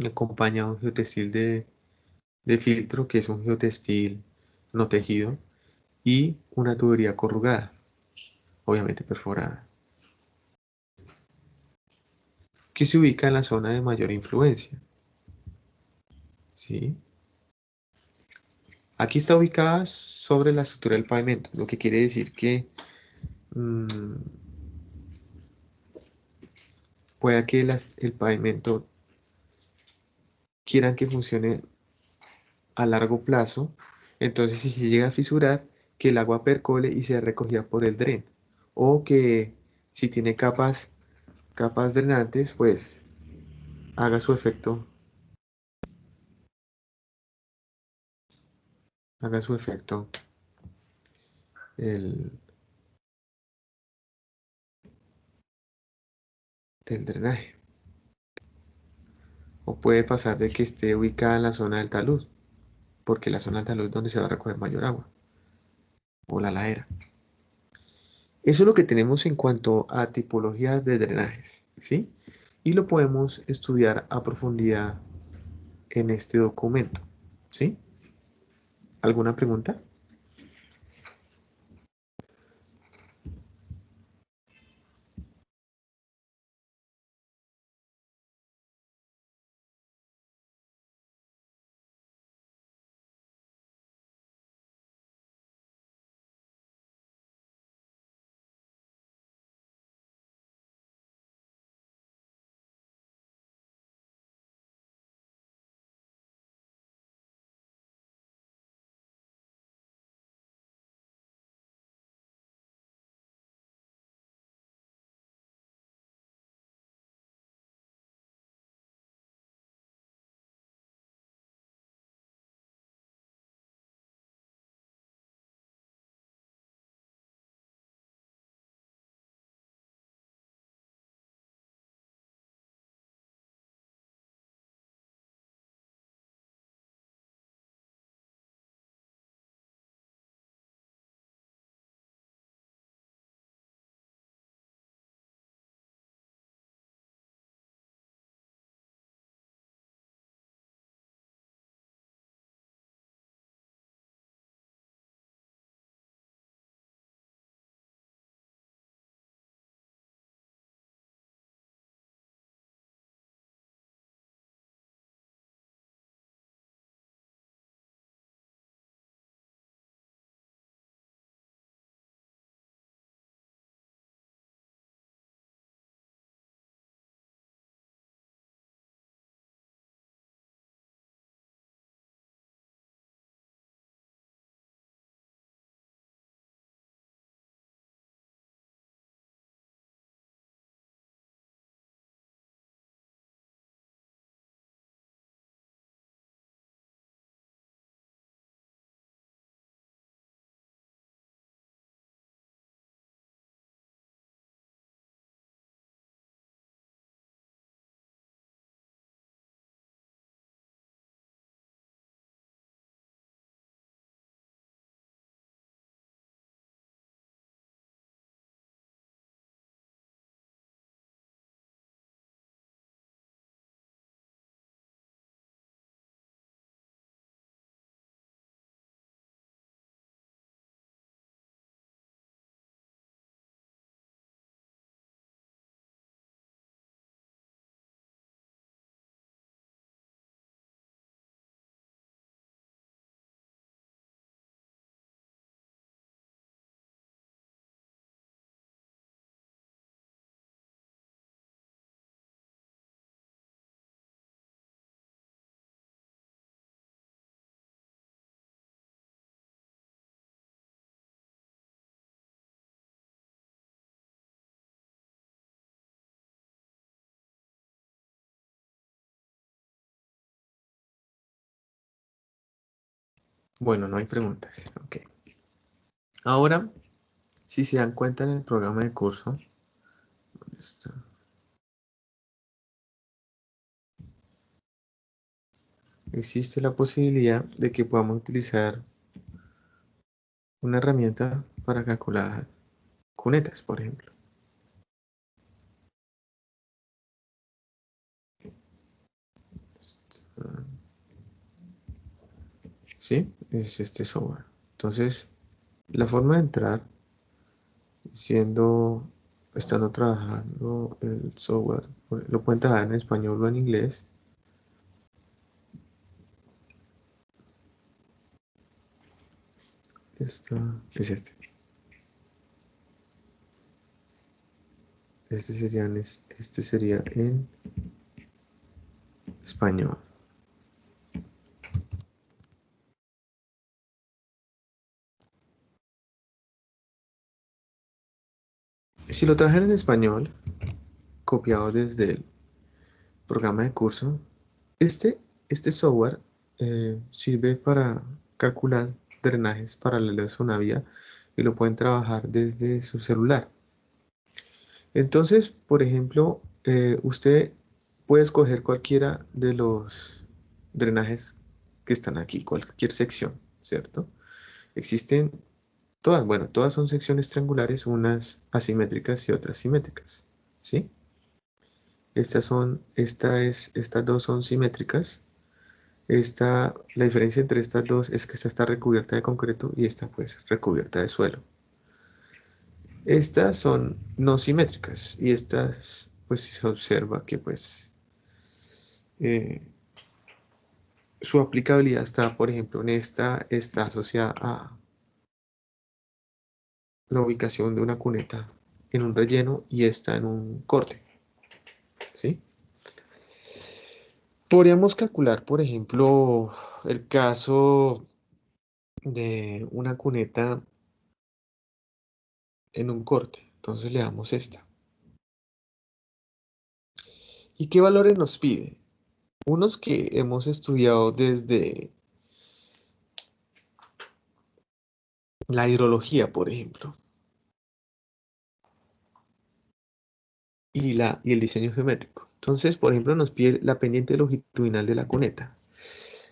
acompañado de un geotextil de filtro, que es un geotextil no tejido, y una tubería corrugada, obviamente perforada, que se ubica en la zona de mayor influencia. ¿Sí? Aquí está ubicada sobre la estructura del pavimento, lo que quiere decir que mm, pueda que el pavimento quieran que funcione a largo plazo. Entonces si se llega a fisurar, que el agua percole y sea recogida por el dren, o que si tiene capas drenantes, pues haga su efecto el, el drenaje. O puede pasar de que esté ubicada en la zona del talud, porque la zona del talud es donde se va a recoger mayor agua, o la ladera. Eso es lo que tenemos en cuanto a tipologías de drenajes, ¿sí? Y lo podemos estudiar a profundidad en este documento, ¿sí? ¿Alguna pregunta? Bueno, no hay preguntas. Ok. Ahora, si se dan cuenta en el programa de curso, ¿dónde está? Existe la posibilidad de que podamos utilizar una herramienta para calcular cunetas, por ejemplo. ¿Sí? Es este software. Entonces, la forma de entrar, estando trabajando el software, lo pueden trabajar en español o en inglés. Es este. Este sería en español. Si lo trabajan en español, copiado desde el programa de curso, este software sirve para calcular drenajes paralelos a una vía y lo pueden trabajar desde su celular. Entonces, por ejemplo, usted puede escoger cualquiera de los drenajes que están aquí, cualquier sección, ¿cierto? Existen todas, bueno, todas son secciones triangulares, unas asimétricas y otras simétricas, ¿sí? Estas dos son simétricas. La diferencia entre estas dos es que esta está recubierta de concreto y esta pues recubierta de suelo. Estas son no simétricas y estas pues se observa que pues su aplicabilidad está, por ejemplo, en esta está asociada a la ubicación de una cuneta en un relleno y esta en un corte, ¿sí? Podríamos calcular, por ejemplo, el caso de una cuneta en un corte. Entonces le damos esta. ¿Y qué valores nos pide? Unos que hemos estudiado desde la hidrología, por ejemplo, y el diseño geométrico. Entonces, por ejemplo, nos pide la pendiente longitudinal de la cuneta.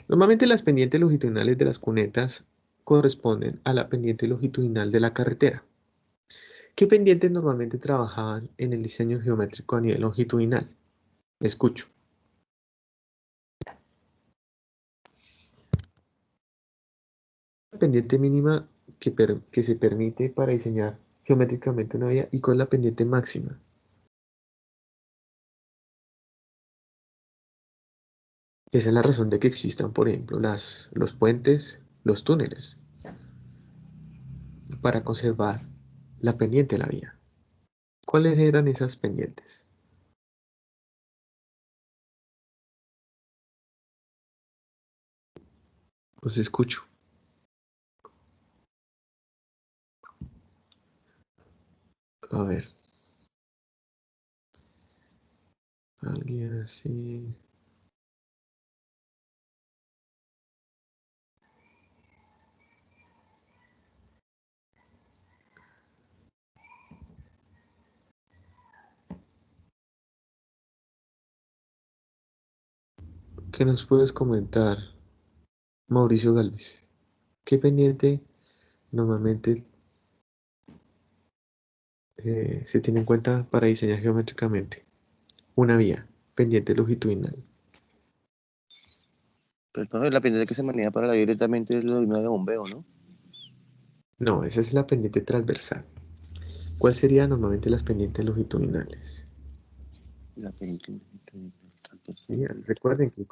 Normalmente las pendientes longitudinales de las cunetas corresponden a la pendiente longitudinal de la carretera. ¿Qué pendientes normalmente trabajaban en el diseño geométrico a nivel longitudinal? Escucho. La pendiente mínima que se permite para diseñar geométricamente una vía y cuál es la pendiente máxima. Esa es la razón de que existan, por ejemplo, los puentes, los túneles, para conservar la pendiente de la vía. ¿Cuáles eran esas pendientes? Los escucho. A ver. Alguien así. ¿Qué nos puedes comentar, Mauricio Galvez? ¿Qué pendiente normalmente se tiene en cuenta para diseñar geométricamente una vía? Pendiente longitudinal. Pues bueno, la pendiente que se maneja para la vía directamente es la línea de bombeo, ¿no? No, esa es la pendiente transversal. ¿Cuál serían normalmente las pendientes longitudinales? La pendiente. Sí, recuerden que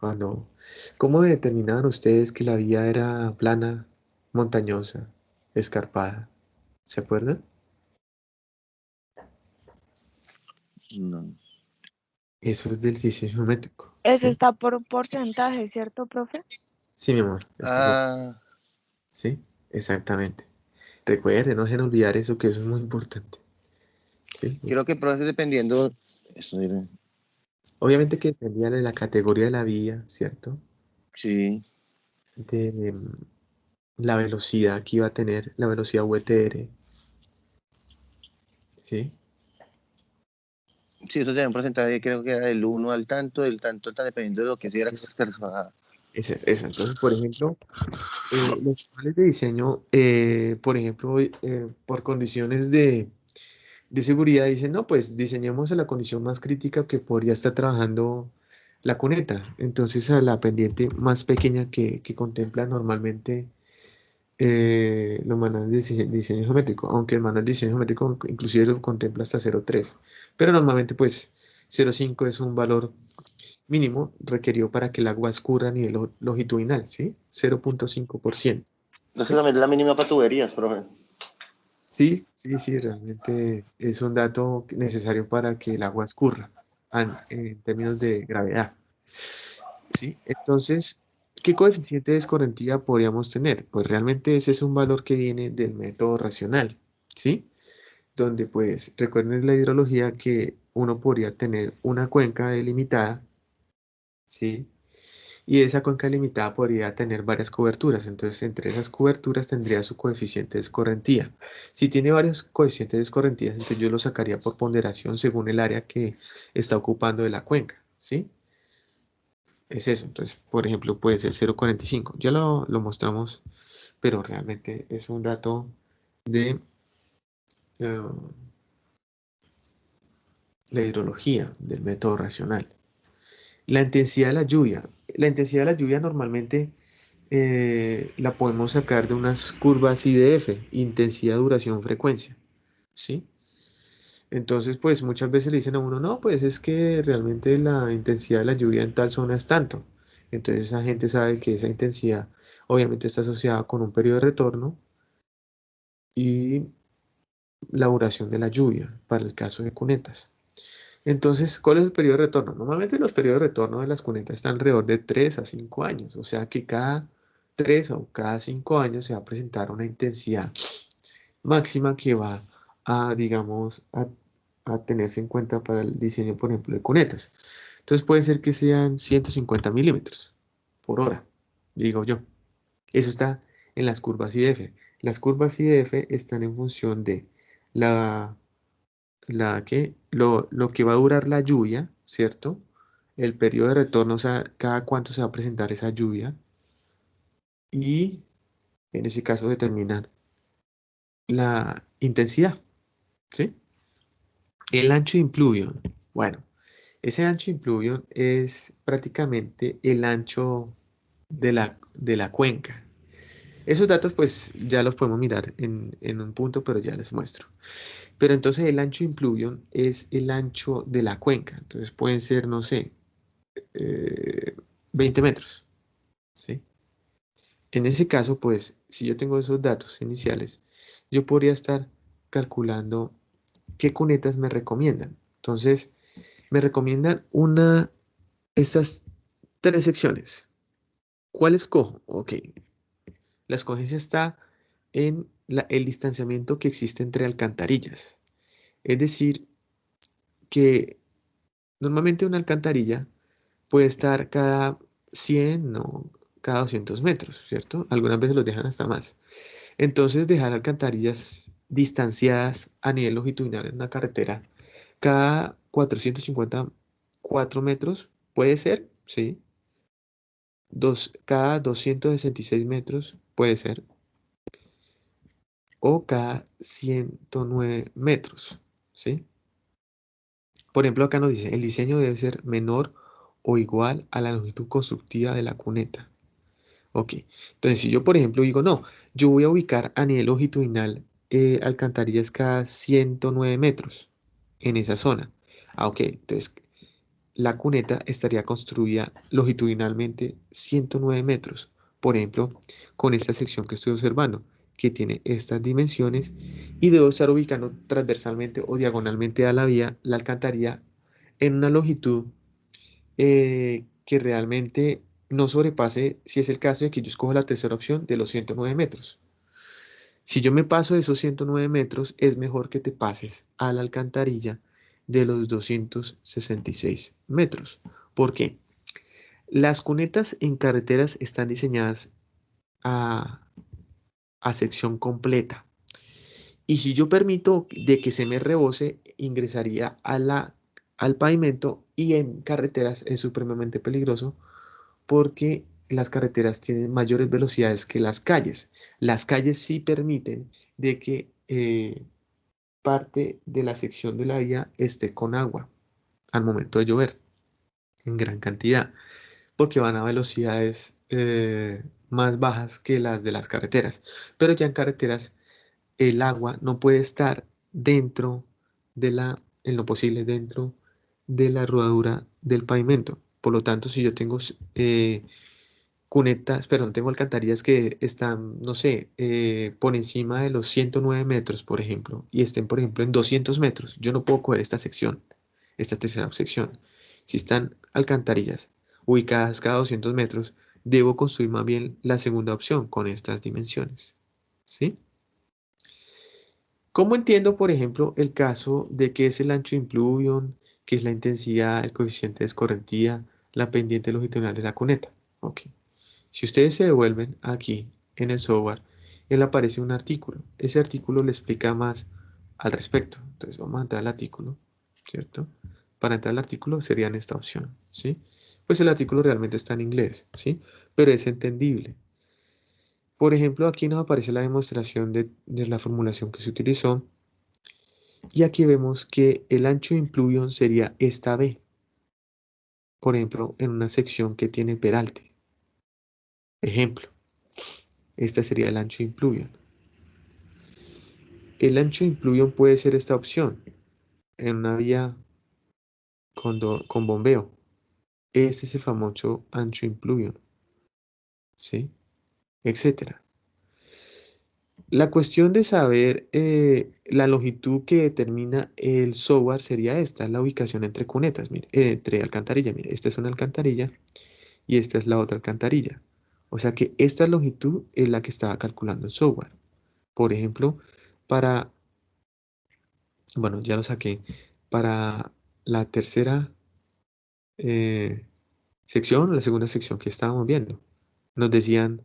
¿cómo determinaban ustedes que la vía era plana, montañosa, escarpada? ¿Se acuerdan? No. Eso es del diseño geométrico, Eso ¿sí? está por un porcentaje, ¿cierto, profe? Sí, mi amor, Ah, sí, exactamente. Recuerden, no dejen olvidar eso, que eso es muy importante, ¿sí? creo que pero es dependiendo. Eso diré. Obviamente que dependía de la categoría de la vía, ¿cierto? Sí. De, la velocidad que iba a tener, la velocidad VTR, ¿sí? Sí, eso tiene un porcentaje, creo que era del 1 al tanto, del tanto, tan dependiendo de lo que sea expresada. Eso. Entonces, por ejemplo, los manuales de diseño, por ejemplo, por condiciones de seguridad, dicen, no, pues diseñemos a la condición más crítica que podría estar trabajando la cuneta. Entonces, a la pendiente más pequeña que contempla normalmente los manuales de diseño geométrico, aunque el manual de diseño geométrico inclusive lo contempla hasta 0,3, pero normalmente pues 0,5 es un valor mínimo requerido para que el agua escurra a nivel longitudinal, ¿sí? 0,5%. Entonces también es la mínima para tuberías, profe. Sí, realmente es un dato necesario para que el agua escurra en términos de gravedad. ¿Sí? Entonces, ¿qué coeficiente de escorrentía podríamos tener? Pues realmente ese es un valor que viene del método racional, ¿sí? Donde pues recuerden la hidrología que uno podría tener una cuenca delimitada, ¿sí? Y esa cuenca limitada podría tener varias coberturas, entonces entre esas coberturas tendría su coeficiente de escorrentía. Si tiene varios coeficientes de escorrentía, entonces yo lo sacaría por ponderación según el área que está ocupando de la cuenca, ¿sí? Es eso, entonces por ejemplo puede ser 0,45, ya lo mostramos, pero realmente es un dato de la hidrología del método racional. La intensidad de la intensidad de la lluvia normalmente la podemos sacar de unas curvas IDF, intensidad, duración, frecuencia, ¿sí? Entonces, pues muchas veces le dicen a uno, no, pues es que realmente la intensidad de la lluvia en tal zona es tanto. Entonces esa gente sabe que esa intensidad obviamente está asociada con un periodo de retorno y la duración de la lluvia para el caso de cunetas. Entonces, ¿cuál es el periodo de retorno? Normalmente los periodos de retorno de las cunetas están alrededor de 3 a 5 años, o sea que cada 3 o cada 5 años se va a presentar una intensidad máxima que va a, digamos, a tenerse en cuenta para el diseño, por ejemplo, de cunetas. Entonces puede ser que sean 150 milímetros por hora, digo yo. Eso está en las curvas IDF. Las curvas IDF están en función de la lo que va a durar la lluvia, ¿cierto? El periodo de retorno, o sea, cada cuánto se va a presentar esa lluvia. Y en ese caso determinar la intensidad, ¿sí? El ancho de impluvión. Bueno, ese ancho de impluvión es prácticamente el ancho de la cuenca. Esos datos pues ya los podemos mirar en un punto, pero ya les muestro. Pero entonces el ancho de impluvión es el ancho de la cuenca. Entonces pueden ser, no sé, 20 metros, ¿sí? En ese caso, pues, si yo tengo esos datos iniciales, yo podría estar calculando qué cunetas me recomiendan. Entonces, me recomiendan estas tres secciones. ¿Cuál escojo? Ok, la escogencia está en el distanciamiento que existe entre alcantarillas. Es decir, que normalmente una alcantarilla puede estar cada 100 o cada 200 metros, ¿cierto? Algunas veces los dejan hasta más. Entonces, dejar alcantarillas distanciadas a nivel longitudinal en una carretera cada 454 metros puede ser, ¿sí? Cada 266 metros puede ser, o cada 109 metros, ¿sí? Por ejemplo, acá nos dice, el diseño debe ser menor o igual a la longitud constructiva de la cuneta. Ok, entonces si yo por ejemplo digo, no, yo voy a ubicar a nivel longitudinal alcantarillas cada 109 metros en esa zona. Ah, ok, entonces la cuneta estaría construida longitudinalmente 109 metros. Por ejemplo, con esta sección que estoy observando, que tiene estas dimensiones y debo estar ubicando transversalmente o diagonalmente a la vía, la alcantarilla, en una longitud que realmente no sobrepase, si es el caso de que yo escojo la tercera opción, de los 109 metros. Si yo me paso de esos 109 metros, es mejor que te pases a la alcantarilla de los 266 metros. ¿Por qué? Las cunetas en carreteras están diseñadas a sección completa. Y si yo permito de que se me rebose, ingresaría al pavimento, y en carreteras es supremamente peligroso porque las carreteras tienen mayores velocidades que las calles. Las calles sí permiten de que parte de la sección de la vía esté con agua al momento de llover en gran cantidad, porque van a velocidades más bajas que las de las carreteras. Pero ya en carreteras el agua no puede estar dentro en lo posible, dentro de la rodadura del pavimento. Por lo tanto, si yo tengo cunetas, perdón, tengo alcantarillas que están, no sé, por encima de los 109 metros, por ejemplo, y estén, por ejemplo, en 200 metros, yo no puedo coger esta sección, esta tercera sección. Si están alcantarillas ubicadas cada 200 metros, debo construir más bien la segunda opción con estas dimensiones. ¿Sí? ¿Cómo entiendo, por ejemplo, el caso de qué es el ancho impluvión, qué es la intensidad, el coeficiente de escorrentía, la pendiente longitudinal de la cuneta? Ok. Si ustedes se devuelven aquí en el software, él aparece un artículo. Ese artículo le explica más al respecto. Entonces vamos a entrar al artículo, ¿cierto? Para entrar al artículo sería en esta opción, ¿sí? Pues el artículo realmente está en inglés, ¿sí? Pero es entendible. Por ejemplo, aquí nos aparece la demostración de la formulación que se utilizó. Y aquí vemos que el ancho de impluvión sería esta B. Por ejemplo, en una sección que tiene peralte. Ejemplo, este sería el ancho de impluvión. El ancho de impluvión puede ser esta opción en una vía con bombeo. Este es el famoso ancho de impluvión, ¿sí? Etcétera. La cuestión de saber la longitud que determina el software sería esta, la ubicación entre cunetas, mire, entre alcantarillas. Mire, esta es una alcantarilla y esta es la otra alcantarilla. O sea que esta longitud es la que estaba calculando el software. Por ejemplo, bueno, ya lo saqué, para la tercera sección, la segunda sección que estábamos viendo, nos decían,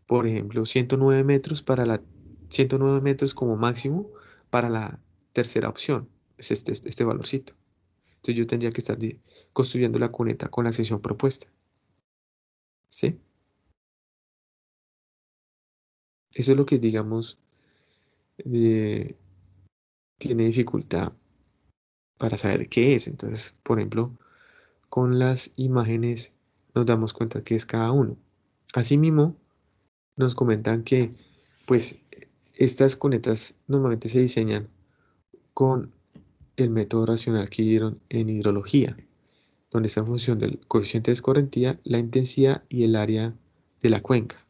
por ejemplo, 109 metros 109 metros como máximo para la tercera opción, es este valorcito. Entonces yo tendría que estar construyendo la cuneta con la sección propuesta. ¿Sí? Eso es lo que, digamos, eh, tiene dificultad para saber qué es. Entonces, por ejemplo, con las imágenes nos damos cuenta que es cada uno. Asimismo, nos comentan que pues estas cunetas normalmente se diseñan con el método racional que dieron en hidrología, donde está en función del coeficiente de escorrentía, la intensidad y el área de la cuenca.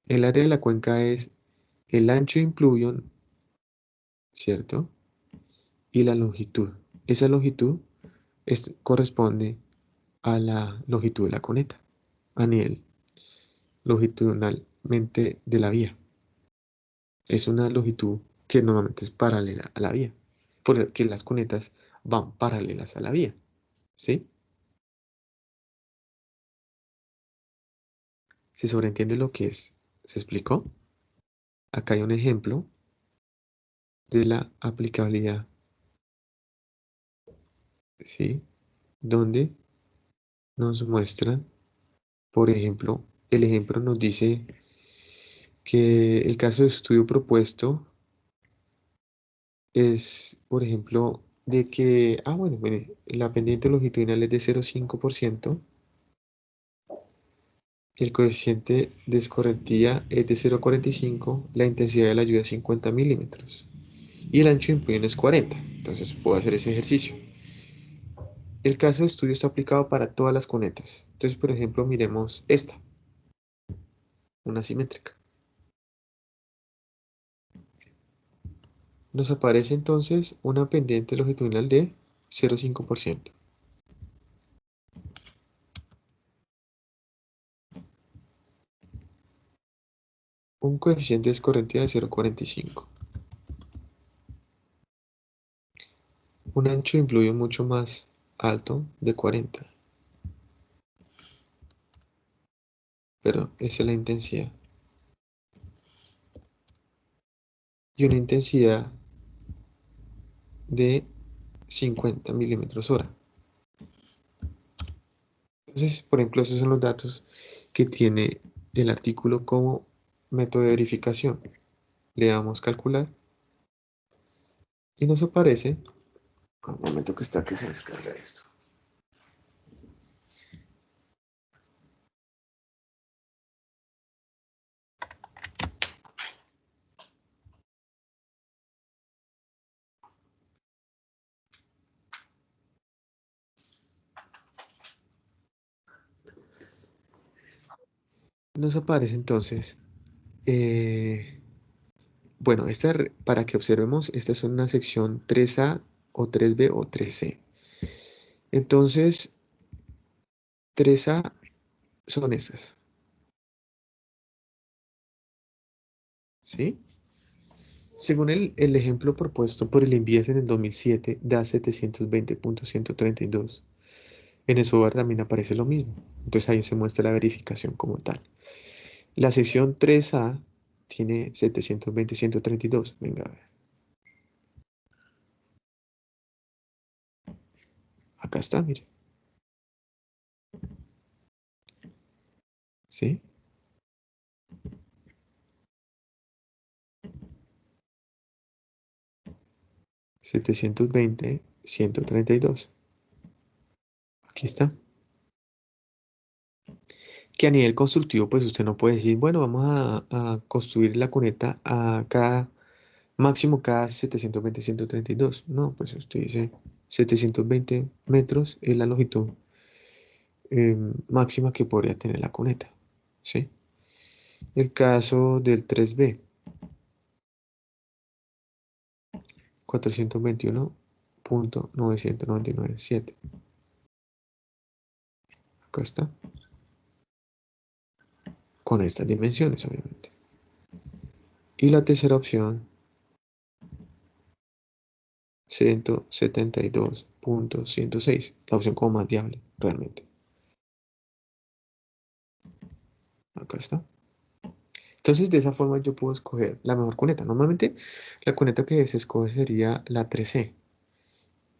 El área de la cuenca es el ancho de impluvión, ¿cierto? Y la longitud. Esa longitud corresponde a la longitud de la cuneta, a nivel longitudinalmente de la vía. Es una longitud que normalmente es paralela a la vía, porque las cunetas van paralelas a la vía, ¿sí? ¿Se sobreentiende lo que es? ¿Se explicó? Acá hay un ejemplo de la aplicabilidad, ¿sí? Donde nos muestran, por ejemplo, el ejemplo nos dice que el caso de estudio propuesto es, por ejemplo, de que, bueno, la pendiente longitudinal es de 0,5%, el coeficiente de escorrentía es de 0,45, la intensidad de la lluvia es 50 milímetros y el ancho de impluvión es 40. Entonces puedo hacer ese ejercicio. El caso de estudio está aplicado para todas las cunetas. Entonces, por ejemplo, miremos esta, una simétrica. Nos aparece entonces una pendiente longitudinal de 0,5%. Un coeficiente de escorrentía de 0,45. Un ancho de impluvión mucho más alto de 40. Perdón, esa es la intensidad. y una intensidad de 50 milímetros hora. Entonces, por ejemplo, esos son los datos que tiene el artículo como método de verificación. Le damos calcular y nos aparece, un momento que está que se descarga esto. Nos aparece entonces, bueno, para que observemos, esta es una sección 3A o 3B o 3C. Entonces, 3A son estas, ¿sí? Según el ejemplo propuesto por el INVIES en el 2007, da 720.132. En el software también aparece lo mismo. Entonces ahí se muestra la verificación como tal. La sección 3A tiene 720.132. Venga, a ver. Acá está, mire. ¿Sí? $720.132. Aquí está. Que a nivel constructivo, pues usted no puede decir, bueno, vamos a construir la cuneta a máximo cada 720.132. No, pues usted dice 720 metros es la longitud máxima que podría tener la cuneta. ¿Sí? El caso del 3B, 421.997. Acá está. Con estas dimensiones, obviamente. Y la tercera opción, 172.106. La opción como más viable, realmente. Acá está. Entonces, de esa forma yo puedo escoger la mejor cuneta. Normalmente, la cuneta que se escoge sería la 3C,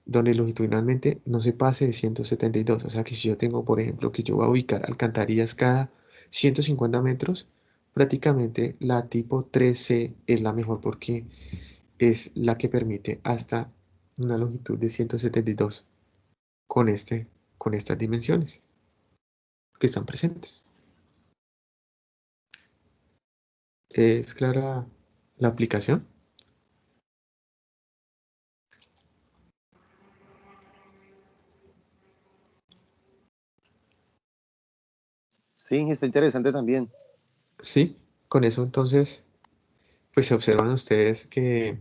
donde longitudinalmente no se pase de 172. O sea que si yo tengo, por ejemplo, que yo voy a ubicar alcantarillas cada 150 metros, prácticamente la tipo 3C es la mejor porque es la que permite hasta una longitud de 172 con estas dimensiones que están presentes. ¿Es clara la aplicación? Sí, está interesante también. Sí, con eso entonces, pues observan ustedes que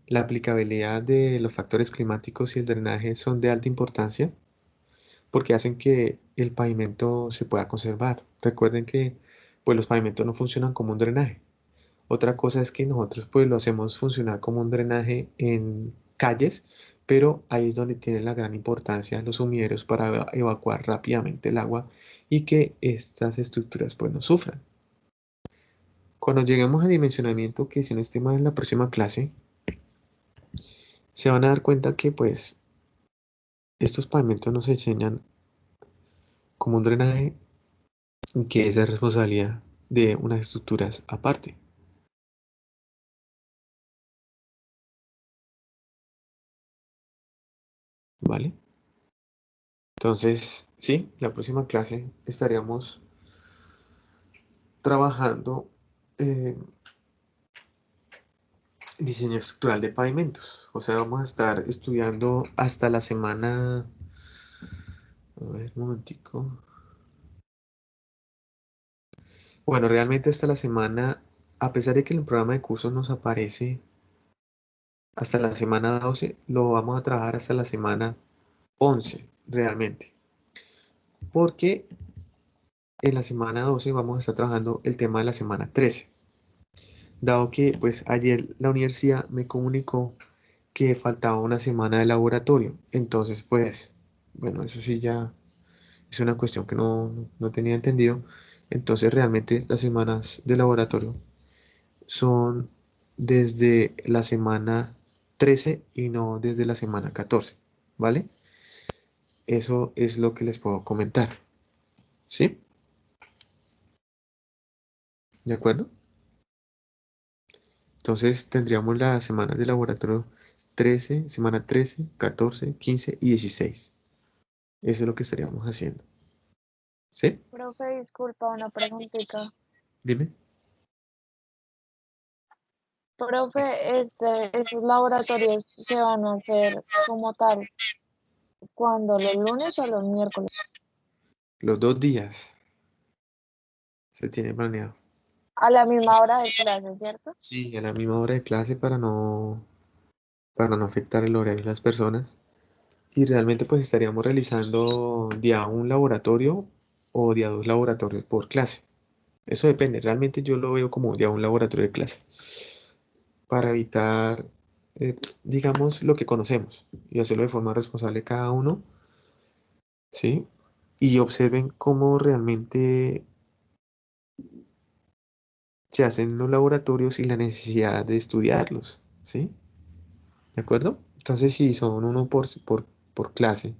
la aplicabilidad de los factores climáticos y el drenaje son de alta importancia porque hacen que el pavimento se pueda conservar. Recuerden que pues los pavimentos no funcionan como un drenaje. Otra cosa es que nosotros pues lo hacemos funcionar como un drenaje en calles, pero ahí es donde tienen la gran importancia los sumideros para evacuar rápidamente el agua y que estas estructuras pues no sufran. Cuando lleguemos a dimensionamiento, que si no estoy mal en la próxima clase, se van a dar cuenta que pues estos pavimentos no se enseñan como un drenaje y que esa es responsabilidad de unas estructuras aparte. ¿Vale? Entonces, sí, la próxima clase estaríamos trabajando diseño estructural de pavimentos. O sea, vamos a estar estudiando hasta la semana. A ver, un momentico. Bueno, realmente hasta la semana, a pesar de que en el programa de cursos nos aparece hasta la semana 12, lo vamos a trabajar hasta la semana 11, realmente. Porque en la semana 12 vamos a estar trabajando el tema de la semana 13. Dado que pues ayer la universidad me comunicó que faltaba una semana de laboratorio. Entonces pues, bueno, eso sí ya es una cuestión que no tenía entendido. Entonces realmente las semanas de laboratorio son desde la semana 13 y no desde la semana 14, ¿vale? Eso es lo que les puedo comentar, ¿sí? ¿De acuerdo? Entonces tendríamos las semanas de laboratorio 13, semana 13, 14, 15 y 16. Eso es lo que estaríamos haciendo, ¿sí? Profe, disculpa, una preguntita. Dime. Profe, ¿estos laboratorios se van a hacer como tal? ¿Cuándo? ¿Los lunes o los miércoles? Los 2 días se tiene planeado. A la misma hora de clase, ¿cierto? Sí, a la misma hora de clase para no afectar el horario de las personas. Y realmente pues estaríamos realizando día un laboratorio o día 2 laboratorios por clase. Eso depende, realmente yo lo veo como día un laboratorio de clase para evitar, digamos, lo que conocemos y hacerlo de forma responsable cada uno, ¿sí? Y observen cómo realmente se hacen los laboratorios y la necesidad de estudiarlos, ¿sí? ¿De acuerdo? Entonces, si son uno por clase,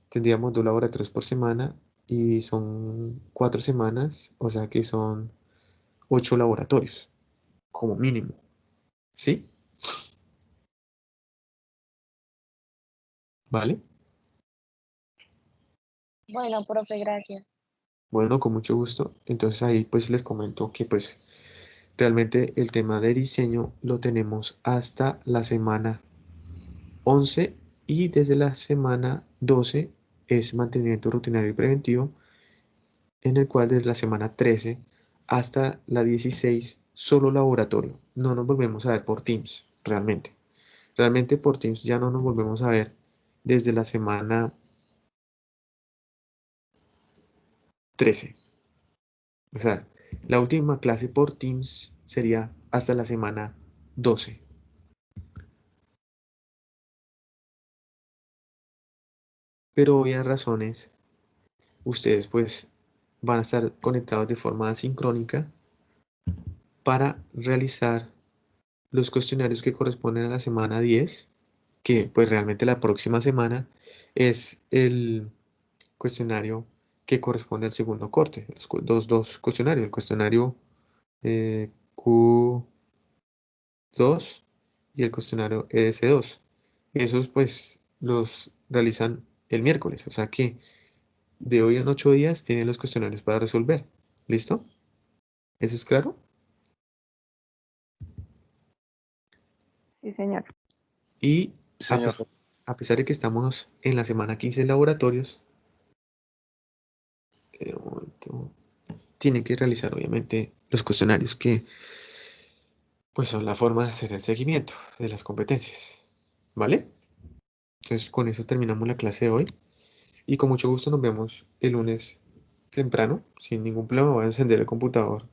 tendríamos 2 laboratorios por semana y son 4 semanas, o sea que son 8 laboratorios, como mínimo, ¿sí? ¿Vale? Bueno, profe, gracias. Bueno, con mucho gusto. Entonces ahí pues les comento que pues realmente el tema de diseño lo tenemos hasta la semana 11 y desde la semana 12 es mantenimiento rutinario y preventivo, en el cual desde la semana 13 hasta la 16 solo laboratorio. No nos volvemos a ver por Teams, realmente. Realmente por Teams ya no nos volvemos a ver desde la semana 13. O sea, la última clase por Teams sería hasta la semana 12. Pero obvias razones, ustedes pues van a estar conectados de forma asincrónica para realizar los cuestionarios que corresponden a la semana 10, que pues realmente la próxima semana es el cuestionario que corresponde al segundo corte, los dos cuestionarios, el cuestionario Q2 y el cuestionario ES2. Esos pues los realizan el miércoles, o sea que de hoy en 8 días tienen los cuestionarios para resolver. ¿Listo? ¿Eso es claro? Sí, señor. Y Sí, a señor. pesar, a pesar de que estamos en la semana 15 de laboratorios, un momento, tienen que realizar obviamente los cuestionarios que pues son la forma de hacer el seguimiento de las competencias. ¿Vale? Entonces con eso terminamos la clase de hoy y con mucho gusto nos vemos el lunes temprano, sin ningún problema. Voy a encender el computador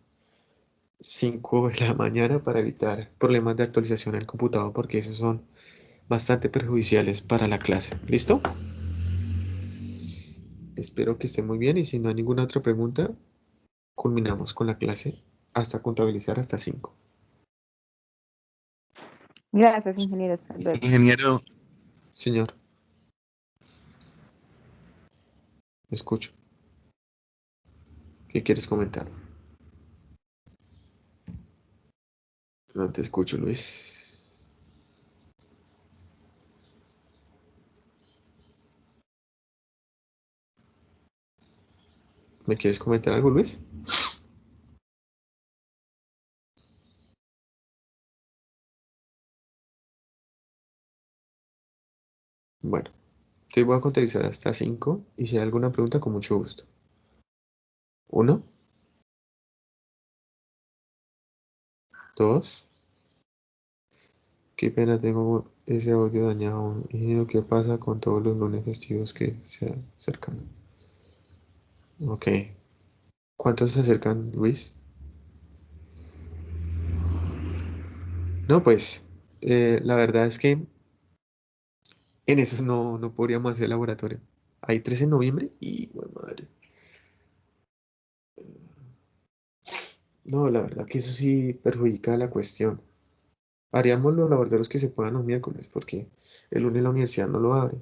5 de la mañana para evitar problemas de actualización en el computador porque esos son bastante perjudiciales para la clase. ¿Listo? Espero que esté muy bien y si no hay ninguna otra pregunta, culminamos con la clase hasta contabilizar hasta 5. Gracias, ingeniero. Hasta luego. Ingeniero, Señor, escucho. ¿Qué quieres comentar? No te escucho, Luis. ¿Me quieres comentar algo, Luis? Bueno, te voy a contabilizar hasta 5 y si hay alguna pregunta, con mucho gusto. 1, 2, qué pena, tengo ese audio dañado. Ingeniero, ¿qué pasa con todos los lunes festivos que se acercan? Ok. ¿Cuántos se acercan, Luis? No, pues, la verdad es que en esos no podríamos hacer laboratorio. Hay 3 en noviembre y, bueno, madre. No, la verdad que eso sí perjudica la cuestión. Haríamos los laboratorios que se puedan los miércoles, porque el lunes la universidad no lo abre.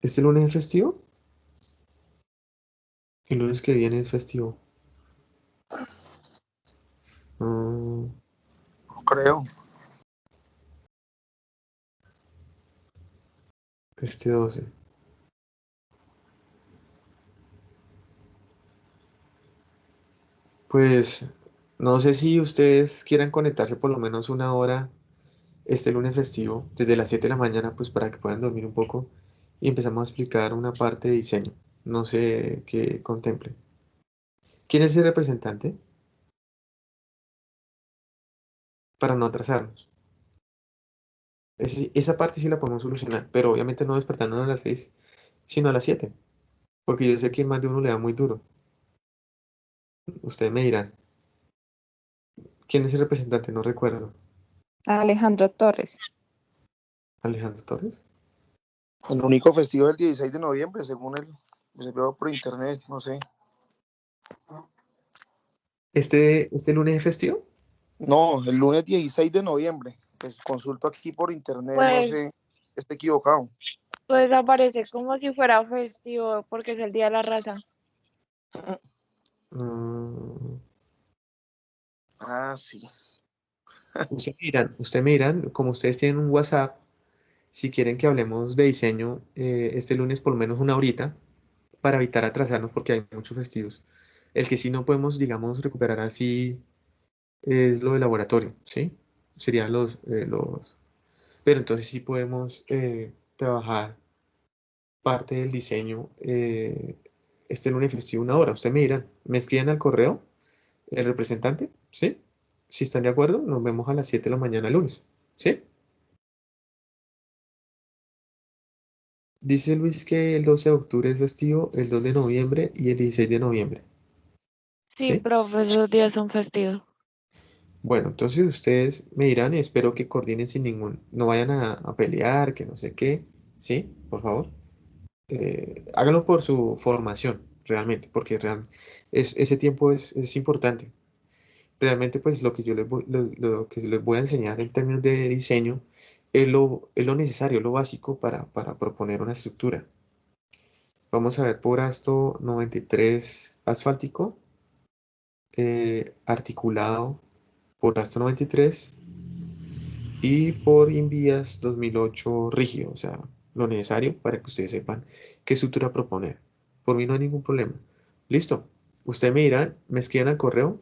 ¿Este lunes es festivo? El lunes que viene es festivo. Ah, Creo. este 12. Pues no sé si ustedes quieran conectarse por lo menos una hora este lunes festivo, desde las 7 de la mañana, pues para que puedan dormir un poco y empezamos a explicar una parte de diseño. No sé qué contemplen. ¿Quién es el representante? Para no atrasarnos. Esa parte sí la podemos solucionar, pero obviamente no despertándonos a las 6, sino a las 7, porque yo sé que más de uno le da muy duro. Ustedes me dirán, ¿quién es el representante? No recuerdo. Alejandro Torres. ¿Alejandro Torres? El único festivo es el 16 de noviembre, según él. Se veo por internet, no sé. ¿Este lunes es festivo? No, el lunes 16 de noviembre. Pues consulto aquí por internet, no sé, Pues, estoy equivocado. pues aparece como si fuera festivo porque es el Día de la Raza. Mm, Ah, sí. ustedes me dirán, como ustedes tienen un WhatsApp, si quieren que hablemos de diseño este lunes por lo menos una horita, para evitar atrasarnos porque hay muchos festivos. El que sí no podemos, digamos, recuperar así es lo de laboratorio, ¿sí? Serían los... Pero entonces sí podemos trabajar parte del diseño este lunes festivo una hora. Ustedes me dirán, me escriben al correo el representante, ¿sí? Si están de acuerdo, nos vemos a las 7 de la mañana el lunes, ¿sí? Dice Luis que el 12 de octubre es festivo, el 2 de noviembre y el 16 de noviembre, Sí, ¿sí? profe, esos días son festivos. Bueno, entonces ustedes me dirán y espero que coordinen sin no vayan a pelear, que no sé qué, ¿sí? Por favor. Háganlo por su formación, realmente, porque ese tiempo es importante. Realmente, pues lo que yo lo que les voy a enseñar en términos de diseño es lo necesario, lo básico para proponer una estructura. Vamos a ver por Asto 93 asfáltico, articulado por Asto 93 y por Invías 2008 rígido, o sea, lo necesario para que ustedes sepan qué estructura proponer. Por mí no hay ningún problema. Listo. Ustedes me dirán, me escriban al correo,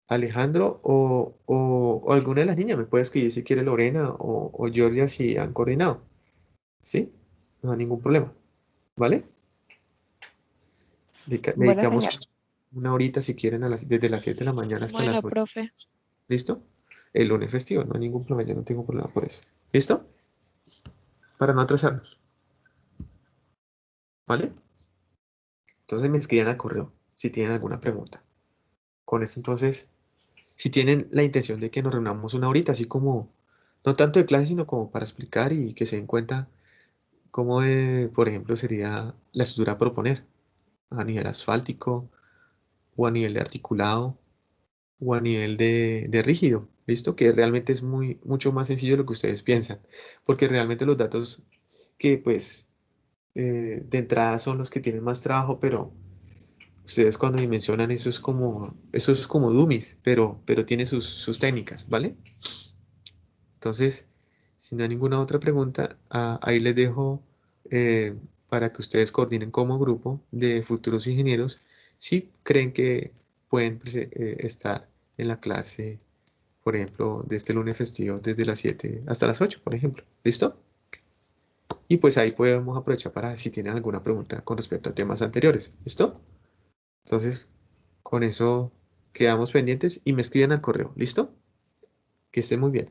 Alejandro o alguna de las niñas, me puede escribir si quiere Lorena o Georgia si han coordinado. ¿Sí? No hay ningún problema. ¿Vale? Bueno, señor. Dedicamos una horita si quieren desde las 7 de la mañana hasta Bueno, las 8. profe. ¿Listo? El lunes festivo, no hay ningún problema, yo no tengo problema por eso. ¿Listo? Para no atrasarnos. ¿Vale? Entonces me escriben al correo si tienen alguna pregunta. Con eso entonces, si tienen la intención de que nos reunamos una horita, así como, no tanto de clase, sino como para explicar y que se den cuenta cómo, por ejemplo, sería la estructura a proponer a nivel asfáltico o a nivel de articulado o a nivel de rígido. ¿Listo? Que realmente es mucho más sencillo de lo que ustedes piensan, porque realmente los datos que pues de entrada son los que tienen más trabajo, pero ustedes cuando dimensionan eso es como dummies, pero tiene sus técnicas, ¿vale? Entonces, si no hay ninguna otra pregunta, ahí les dejo eh, para que ustedes coordinen como grupo de futuros ingenieros si creen que pueden estar en la clase, por ejemplo, de este lunes festivo desde las 7 hasta las 8, por ejemplo. ¿Listo? Y pues ahí podemos aprovechar para si tienen alguna pregunta con respecto a temas anteriores. ¿Listo? Entonces, con eso quedamos pendientes y me escriben al correo. ¿Listo? Que estén muy bien.